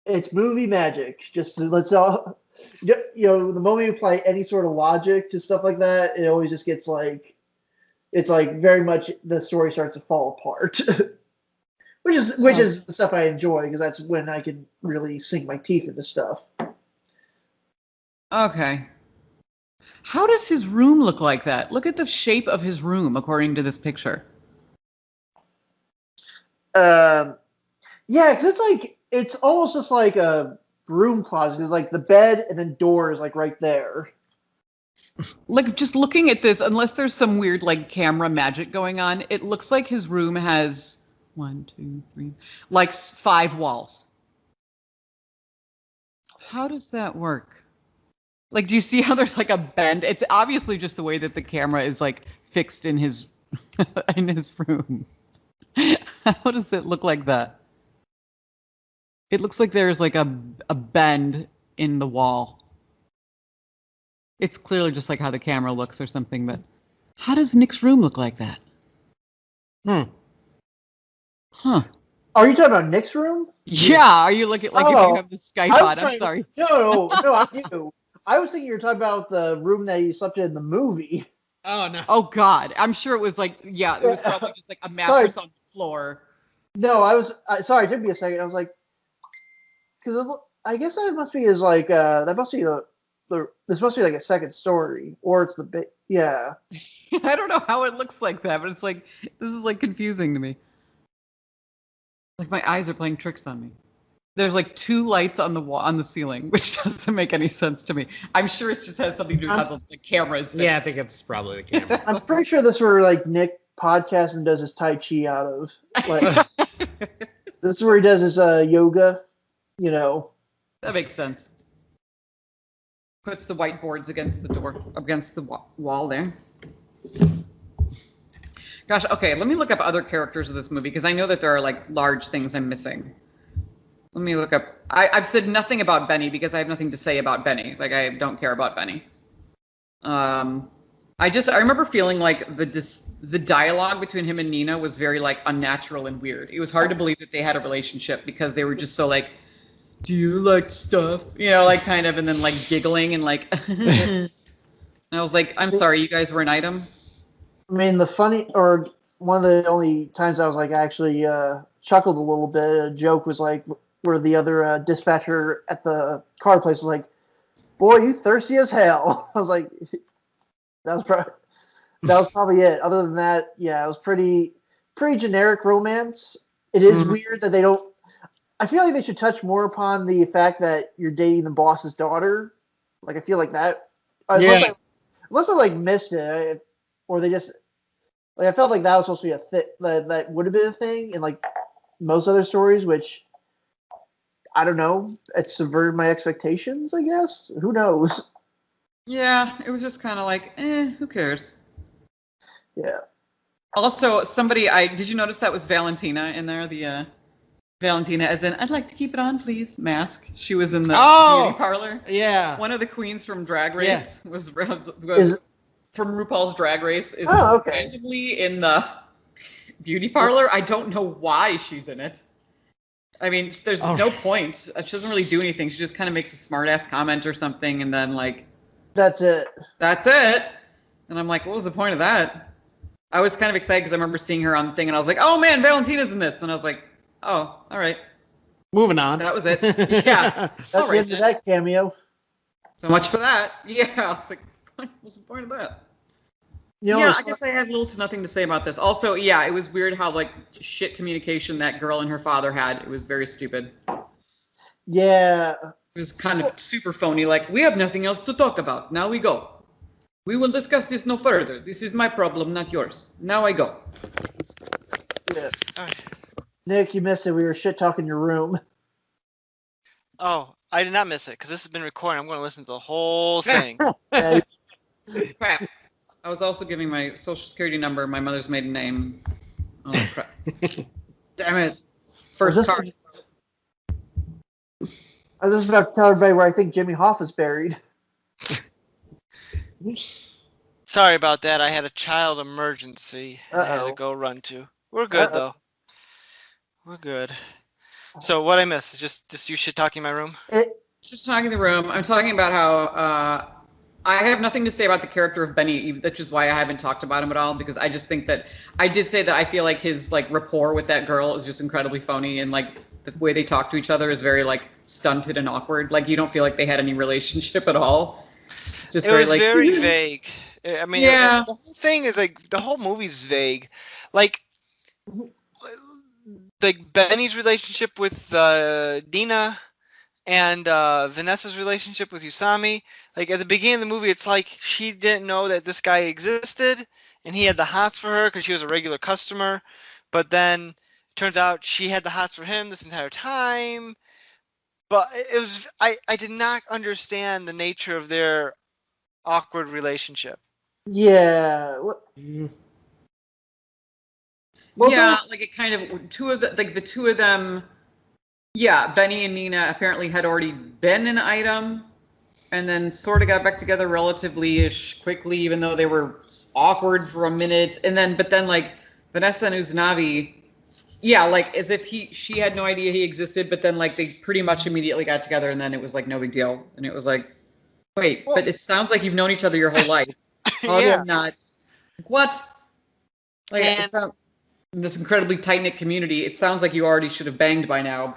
It's movie magic. Just let's all, the moment you apply any sort of logic to stuff like that, it always just gets like, it's like very much the story starts to fall apart. which is the stuff I enjoy because that's when I can really sink my teeth into stuff. Okay. How does his room look like that? Look at the shape of his room according to this picture. Yeah, because it's almost just like a broom closet. Because like the bed and then doors like right there. Like just looking at this, unless there's some weird like camera magic going on, it looks like his room has 1, 2, 3, like 5 walls. How does that work? Like, do you see how there's like a bend? It's obviously just the way that the camera is like fixed in his in his room. How does it look like that? It looks like there's like a bend in the wall. It's clearly just like how the camera looks or something, but how does Nick's room look like that? Huh. Are you talking about Nick's room? Yeah, are you looking like if you have the Skype on? I'm sorry. No, I do. I was thinking you were talking about the room that you slept in the movie. Oh no. Oh God, I'm sure it was like, yeah, it was probably just like a mattress on the floor. No, sorry, it took me a second. I was like, because I guess that must be that must be this must be like a second story, or it's yeah. I don't know how it looks like that, but it's like, this is like confusing to me. Like my eyes are playing tricks on me. There's like 2 lights on the wall, on the ceiling, which doesn't make any sense to me. I'm sure it just has something to do with how the camera is fixed. Yeah, I think it's probably the camera. I'm pretty sure this is where like Nick podcasts and does his Tai Chi out of. Like, this is where he does his yoga. You know. That makes sense. Puts the whiteboards against the wall there. Gosh, okay, let me look up other characters of this movie because I know that there are like large things I'm missing. Let me look up. I've said nothing about Benny because I have nothing to say about Benny. Like I don't care about Benny. I remember feeling like the dialogue between him and Nina was very like unnatural and weird. It was hard to believe that they had a relationship because they were just so like, do you like stuff? You know, like kind of, and then like giggling and like. And I was like, I'm sorry, you guys were an item. I mean, one of the only times I was like actually chuckled a little bit. A joke was like where the other dispatcher at the car place was like, "Boy, you thirsty as hell." I was like, that was probably it. Other than that, yeah, it was pretty generic romance. It is weird that they don't. I feel like they should touch more upon the fact that you're dating the boss's daughter. Like I feel like that. Unless I like missed it, or they just like I felt like that was supposed to be a thing that would have been a thing in like most other stories, which I don't know. It subverted my expectations, I guess. Who knows? Yeah, it was just kind of like, who cares? Yeah. Also, did you notice that was Valentina in there? The Valentina, as in, I'd like to keep it on, please. Mask. She was in the beauty parlor. Yeah. One of the queens from Drag Race was from RuPaul's Drag Race. Is randomly in the beauty parlor. I don't know why she's in it. I mean, there's no point. She doesn't really do anything. She just kind of makes a smart-ass comment or something, and then like. That's it. And I'm like, what was the point of that? I was kind of excited because I remember seeing her on the thing, and I was like, oh man, Valentina's in this. And I was like, oh, all right. Moving on. That was it. Yeah. That's the end of that cameo. So much for that. Yeah. I was like, what's the point of that? I guess I have little to nothing to say about this. Also, yeah, it was weird how like shit communication that girl and her father had. It was very stupid. Yeah. It was kind of super phony. Like, we have nothing else to talk about. Now we go. We will discuss this no further. This is my problem, not yours. Now I go. Yeah. Nick, you missed it. We were shit talking your room. Oh, I did not miss it because this has been recording. I'm going to listen to the whole thing. Crap. I was also giving my social security number, my mother's maiden name. Oh, crap. Damn it. First card. I was just about to tell everybody where I think Jimmy Hoff is buried. Sorry about that. I had a child emergency I had to go run to. We're good, though. We're good. So what I missed? Just you shit talking my room? Just talking the room. I'm talking about how I have nothing to say about the character of Benny, which is why I haven't talked about him at all, because I just think that I did say that I feel like his like rapport with that girl is just incredibly phony, and like the way they talk to each other is very like stunted and awkward. Like you don't feel like they had any relationship at all. It's just very vague. I mean, yeah. The whole thing is like the whole movie's vague. Like Benny's relationship with Dina and Vanessa's relationship with Usami. Like at the beginning of the movie, it's like she didn't know that this guy existed, and he had the hots for her because she was a regular customer. But then it turns out she had the hots for him this entire time. But it was I did not understand the nature of their awkward relationship. Yeah. Yeah, like it kind of the two of them. Yeah, Benny and Nina apparently had already been an item, and then sort of got back together relatively-ish quickly, even though they were awkward for a minute. But then like Vanessa and Uznavi, yeah, like as if she had no idea he existed, but then like they pretty much immediately got together, and then it was like no big deal, and it was like, wait, but it sounds like you've known each other your whole life. How do I not? What? Like, And it's not, in this incredibly tight knit community, it sounds like you already should have banged by now,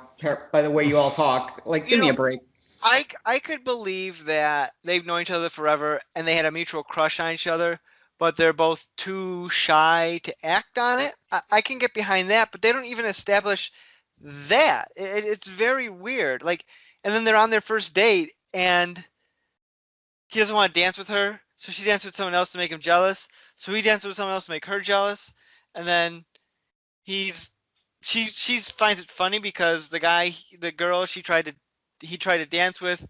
by the way you all talk. Like, you give me know, a break. I could believe that they've known each other forever and they had a mutual crush on each other, but they're both too shy to act on it. I can get behind that, but they don't even establish that. It's very weird. Like, and then they're on their first date and he doesn't want to dance with her, so she dances with someone else to make him jealous. So he dances with someone else to make her jealous, and then he's she finds it funny because the girl he tried to dance with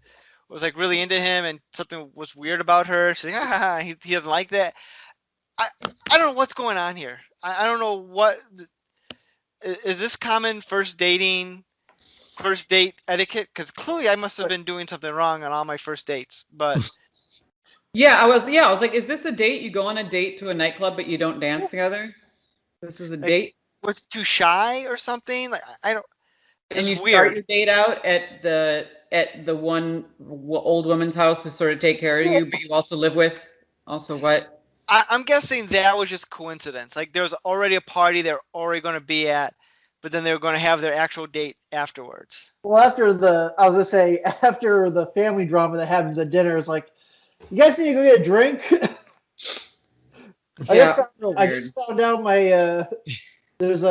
was like really into him and something was weird about her. She's like, ah, he doesn't like that. I I don't know what's going on here. I don't know what is this common first date etiquette? Because clearly I must have been doing something wrong on all my first dates. But I was like, is this a date? You go on a date to a nightclub, but you don't dance together? This is a like, date? was too shy or something? Like I don't. And It's you start your weird. date out at the one old woman's house to sort of take care of Yeah. you, but you also live with. Also, what? I'm guessing that was just coincidence. Like there was already a party they're already going to be at, but then they were going to have their actual date afterwards. Well, I was gonna say after the family drama that happens at dinner, it's like, you guys need to go get a drink. Yeah, real I weird. just found out there's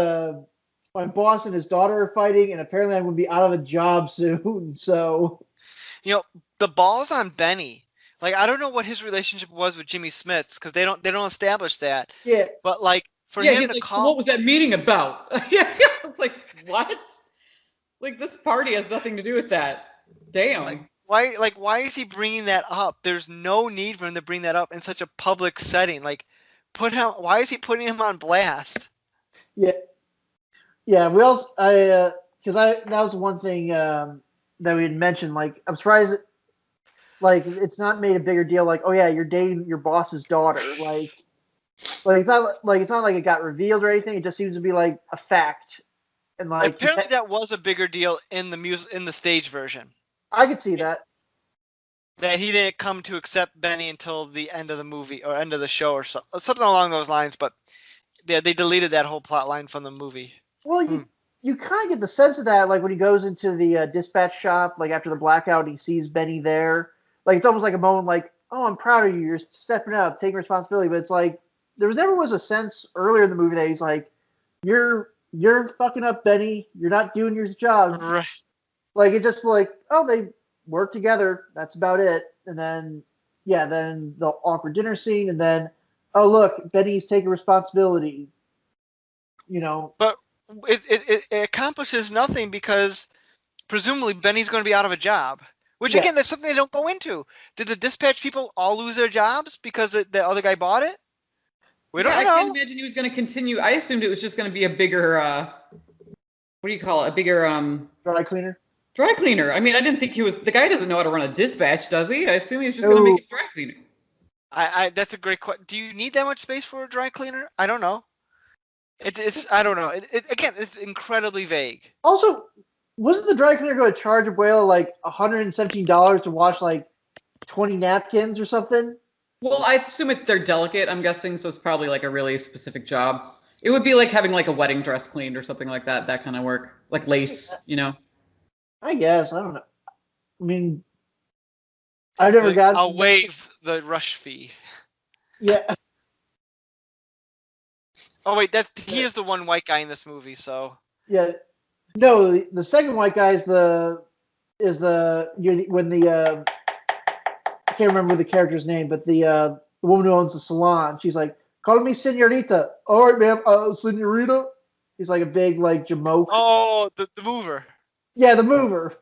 my boss and his daughter are fighting, and apparently I'm gonna be out of a job soon. So You know, the ball's on Benny. Like I don't know what his relationship was with Jimmy Smits because they don't establish that. yeah, But like for Yeah, him he's to like, so what call was that meeting about? Yeah, it's like, what? Like, this party has nothing to do with that. like Damn. why is he bringing that up? There's no need for him to bring that up in such a public setting. Like put him. Why is he putting him on blast? yeah, yeah. We also because I that was one thing that we had mentioned. Like I'm surprised like it's not made a bigger deal. Like, oh yeah, you're dating your boss's daughter. It's not like it got revealed or anything. It just seems to be like a fact. And like Apparently that was a bigger deal in the stage version. I could see that. That he didn't come to accept Benny until the end of the movie or end of the show or something along those lines. But yeah, they deleted that whole plot line from the movie. Well, you kind of get the sense of that, like when he goes into the dispatch shop, like after the blackout, and he sees Benny there. Like it's almost like a moment, like, "Oh, I'm proud of you. You're stepping up, taking responsibility." But it's like never was a sense earlier in the movie that he's like, "You're fucking up, Benny. You're not doing your job." Right. Like it just like, oh, they work together. That's about it. And then then the awkward dinner scene, and then, oh look, Benny's taking responsibility. You know, But it accomplishes nothing because presumably Benny's going to be out of a job. Which yeah. again, that's something they don't go into. Did the dispatch people all lose their jobs because the other guy bought it? We Yeah, don't I can't know. imagine he was going to continue. I assumed it was just going to be a bigger, what do you call it? A bigger Dry cleaner. dry cleaner. I mean, I didn't think he was. The guy doesn't know how to run a dispatch, does he? I assume he was just going to make a dry cleaner. That's a great question. Do you need that much space for a dry cleaner? I don't know. I don't know. Again, it's incredibly vague. Also, wasn't the dry cleaner going to charge Abuela like $117 to wash like 20 napkins or something? Well, I assume they're delicate. I'm guessing, so it's probably like a really specific job. It would be like having like a wedding dress cleaned or something like that. That kind of work, like lace, you know. I guess I don't know. I mean, I've never got. I'll waive the rush fee. Yeah. Oh wait, he is the one white guy in this movie, so. Yeah. No, the second white guy is when the I can't remember the character's name, but the woman who owns the salon, she's like, "Call me señorita." All right, ma'am. Señorita. He's like a big like jamoke. Oh, the mover. Yeah, the mover.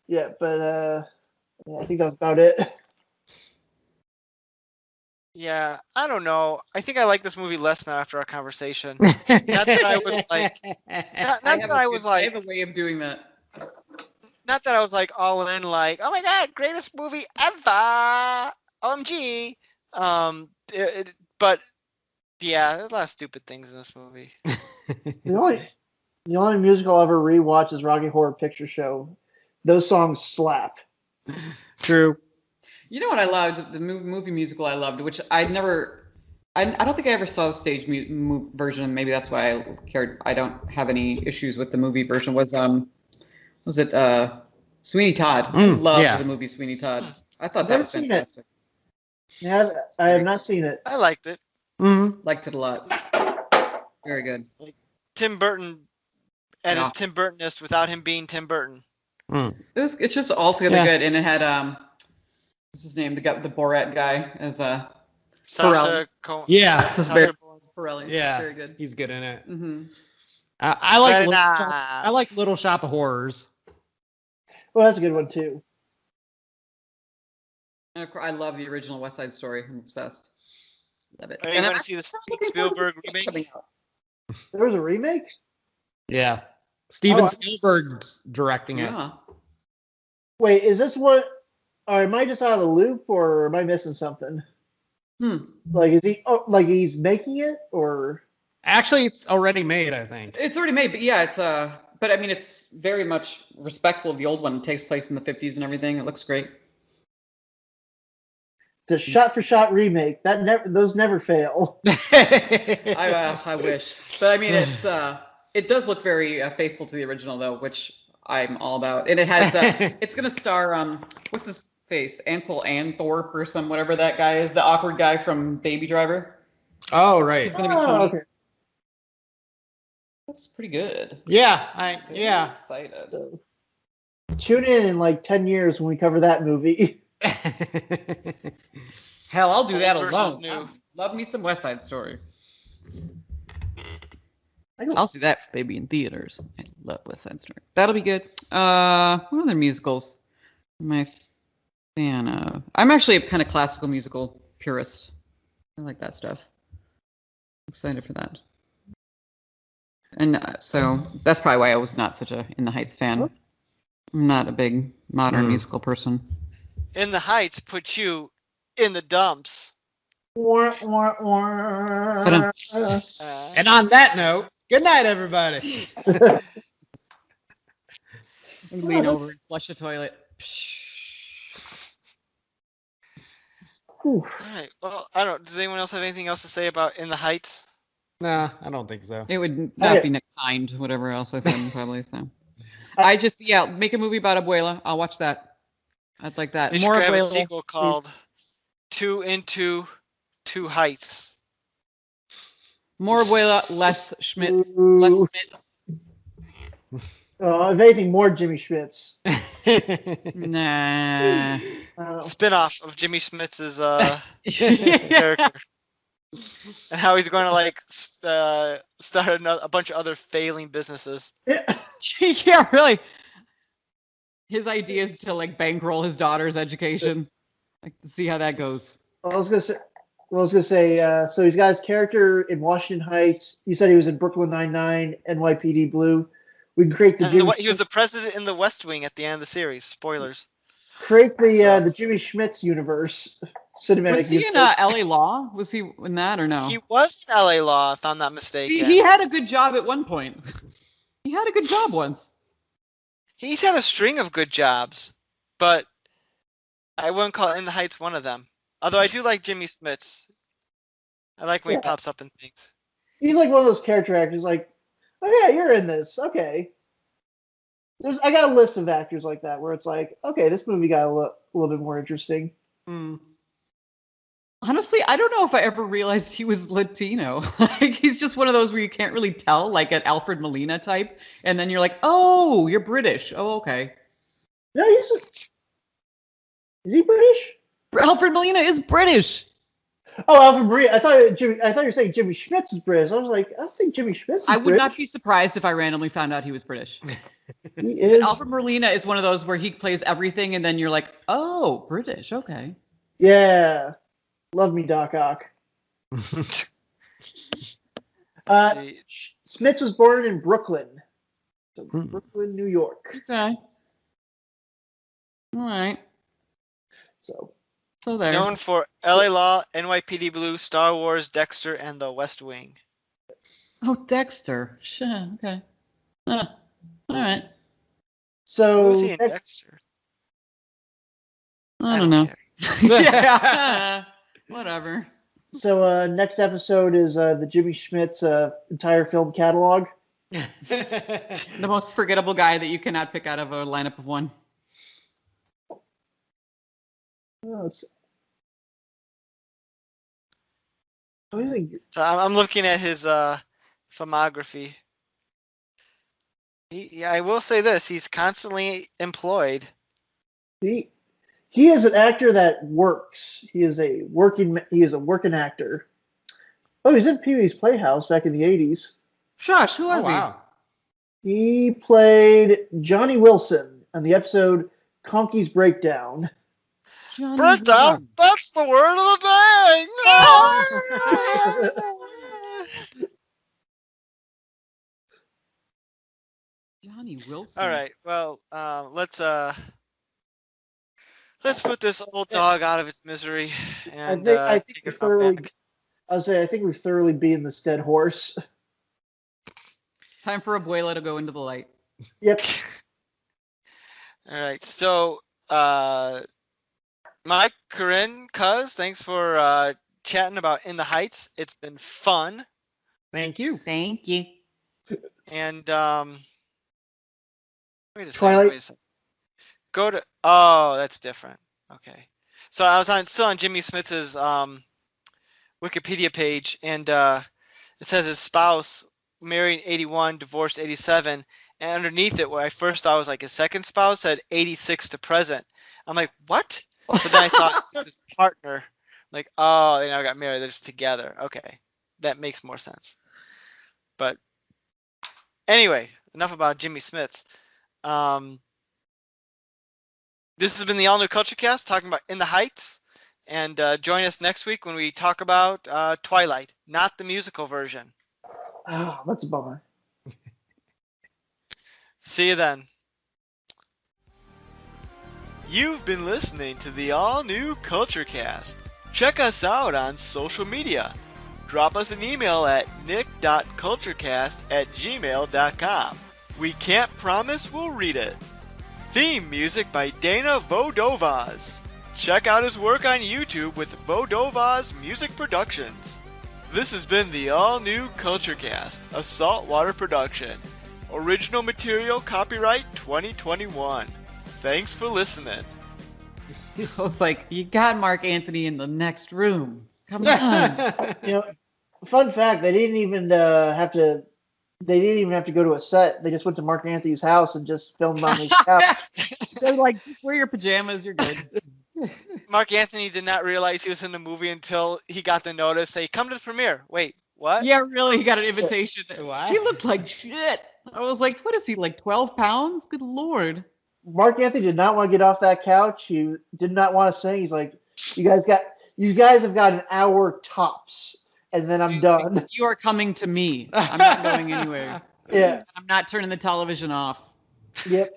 Yeah, but yeah, I think that was about it. Yeah, I don't know. I think I like this movie less now after our conversation. Not that I was like, not that I was I like, have a way of doing that. not that I was like all in, like, oh my god, greatest movie ever, OMG. But yeah, there's a lot of stupid things in this movie. The only musical I'll ever rewatch is Rocky Horror Picture Show. Those songs slap. True. You know what I loved? The movie musical I loved, which I don't think I ever saw the stage version. Maybe that's why I cared. I don't have any issues with the movie version. Was it Sweeney Todd? I loved the movie Sweeney Todd. I thought that Never was seen fantastic. I have not seen it. I liked it. Liked it a lot. Very good. Like Tim Burton at his Tim Burtonist without him being Tim Burton. It's just altogether good, and it had what's his name? The Borat guy as Sacha Baron Baron. Yeah, very good. He's good in it. Mm-hmm. I like Little Shop of Horrors. Well, that's a good one too. And of course, I love the original West Side Story. I'm obsessed. Love it. Are you going to see the Spielberg remake? There was a remake? Yeah. Steven Spielberg's directing it. Wait, is this what? Or am I just out of the loop, or am I missing something? Like, is he? Oh, like he's making it, or? Actually, it's already made, I think. It's already made, but yeah, it's but I mean, it's very much respectful of the old one. It takes place in the 50s and everything. It looks great. The shot-for-shot remake those never fail. I wish, but I mean, it does look very faithful to the original though, which I'm all about. And it has it's gonna star what's his face, Ansel Thorpe or whatever that guy is, the awkward guy from Baby Driver. Oh right. He's gonna be Tony. Okay. That's pretty good. Yeah, I'm excited. So, tune in like 10 years when we cover that movie. Hell, I'll do that Old versus alone. new. Love me some West Side Story. I'll see that baby in theaters. I love West Side Story. That'll be good. What other musicals am I a fan of? I'm actually a kind of classical musical purist. I like that stuff. Excited for that. And so that's probably why I was not such a In the Heights fan. I'm not a big modern musical person. In the Heights put you in the dumps. And on that note, good night, everybody. Lean over and flush the toilet. All right. Well, I don't. Does anyone else have anything else to say about In the Heights? Nah, I don't think so. It would not be kind, whatever else I said, probably. So, I just make a movie about Abuela. I'll watch that. I'd like that. They More should have a Abuela, sequel called please. Two into Two Heights. More Abuela, less Schmitz. Less Schmidt. If anything, more Jimmy Schmitz. Nah. Spin-off of Jimmy Schmitz's character. And how he's going to start a bunch of other failing businesses. Yeah, really. His idea is to bankroll his daughter's education. To see how that goes. I was gonna say. So he's got his character in Washington Heights. You said he was in Brooklyn Nine-Nine, NYPD Blue. We can create he was the president in the West Wing at the end of the series. Spoilers. Create the Jimmy Schmitz universe. Cinematic. Was he in LA Law? Was he in that or no? He was in LA Law, if I'm not mistaken. He had a good job at one point. He had a good job once. He's had a string of good jobs, but I wouldn't call In the Heights one of them. Although I do like Jimmy Schmitz. I like when he pops up in things. He's like one of those character actors, like, oh yeah, you're in this. Okay. I got a list of actors like that where it's like, okay, this movie got a little bit more interesting. Honestly, I don't know if I ever realized he was Latino. He's just one of those where you can't really tell, like an Alfred Molina type, and then you're like, oh, you're British. Oh, okay. No, is he British? Alfred Molina is British. Oh, Alfred Maria. I thought you were saying Jimmy Schmitz is British. I was like, I don't think Jimmy Schmitz is British. I would not be surprised if I randomly found out he was British. He is. Alfred Molina is one of those where he plays everything, and then you're like, oh, British. Okay. Yeah. Love me, Doc Ock. Schmitz was born in Brooklyn. So Brooklyn, New York. Okay. All right. So there. Known for LA Law, NYPD Blue, Star Wars, Dexter, and The West Wing. Oh, Dexter. Sure. Okay. All right. So Who was he in Dexter? I don't know. care. Yeah. Whatever. So next episode is the Jimmy Schmidt's entire film catalog. The most forgettable guy that you cannot pick out of a lineup of one. Oh, it's, I think So I'm looking at his filmography. Yeah, I will say this: he's constantly employed. he is an actor that works. He is a working actor. Oh, he's in Pee-wee's Playhouse back in the 80s. Shush, who Oh, was wow. He played Johnny Wilson on the episode Conky's Breakdown. he? Johnny Brenda, Wilson. that's the word of the day. Johnny Wilson. All right, well, let's put this old dog out of its misery and I think take we it thoroughly. back. I think we've thoroughly beaten this dead horse. Time for Abuela to go into the light. Yep. All right, so Mike, Corinne, Cuz, thanks for chatting about In the Heights. It's been fun. Thank you. Thank you. And wait a Twilight. second. Go to that's different. Okay. So I was still on Jimmy Smith's Wikipedia page, and it says his spouse married in 81, divorced 87, and underneath it, what I first thought was like his second spouse said 86 to present. I'm like, what? But then I saw his partner. Like, oh, they now got married. They're just together. Okay, that makes more sense. But anyway, enough about Jimmy Smith's. This has been the All New Culture Cast talking about In the Heights. And join us next week when we talk about Twilight, not the musical version. Oh, that's a bummer. See you then. You've been listening to the All New Culture Cast. Check us out on social media. Drop us an email at nick.culturecast@gmail.com. We can't promise we'll read it. Theme music by Dana Vodovaz. Check out his work on YouTube with Vodovaz Music Productions. This has been the All New Culture Cast, a saltwater production. Original material copyright 2021. Thanks for listening. I was like, you got Mark Anthony in the next room. Come on. You know, fun fact: they didn't even have to. They didn't even have to go to a set. They just went to Mark Anthony's house and just filmed on his couch. They're like, just wear your pajamas, you're good. Mark Anthony did not realize he was in the movie until he got the notice. Say, come to the premiere. Wait, what? Yeah, really, he got an invitation. What? He looked like shit. I was like, what is he, like 12 pounds? Good lord. Mark Anthony did not want to get off that couch. He did not want to sing. He's like, you guys have got an hour tops, and then I'm done. You are coming to me. I'm not going anywhere. Yeah. I'm not turning the television off. Yep.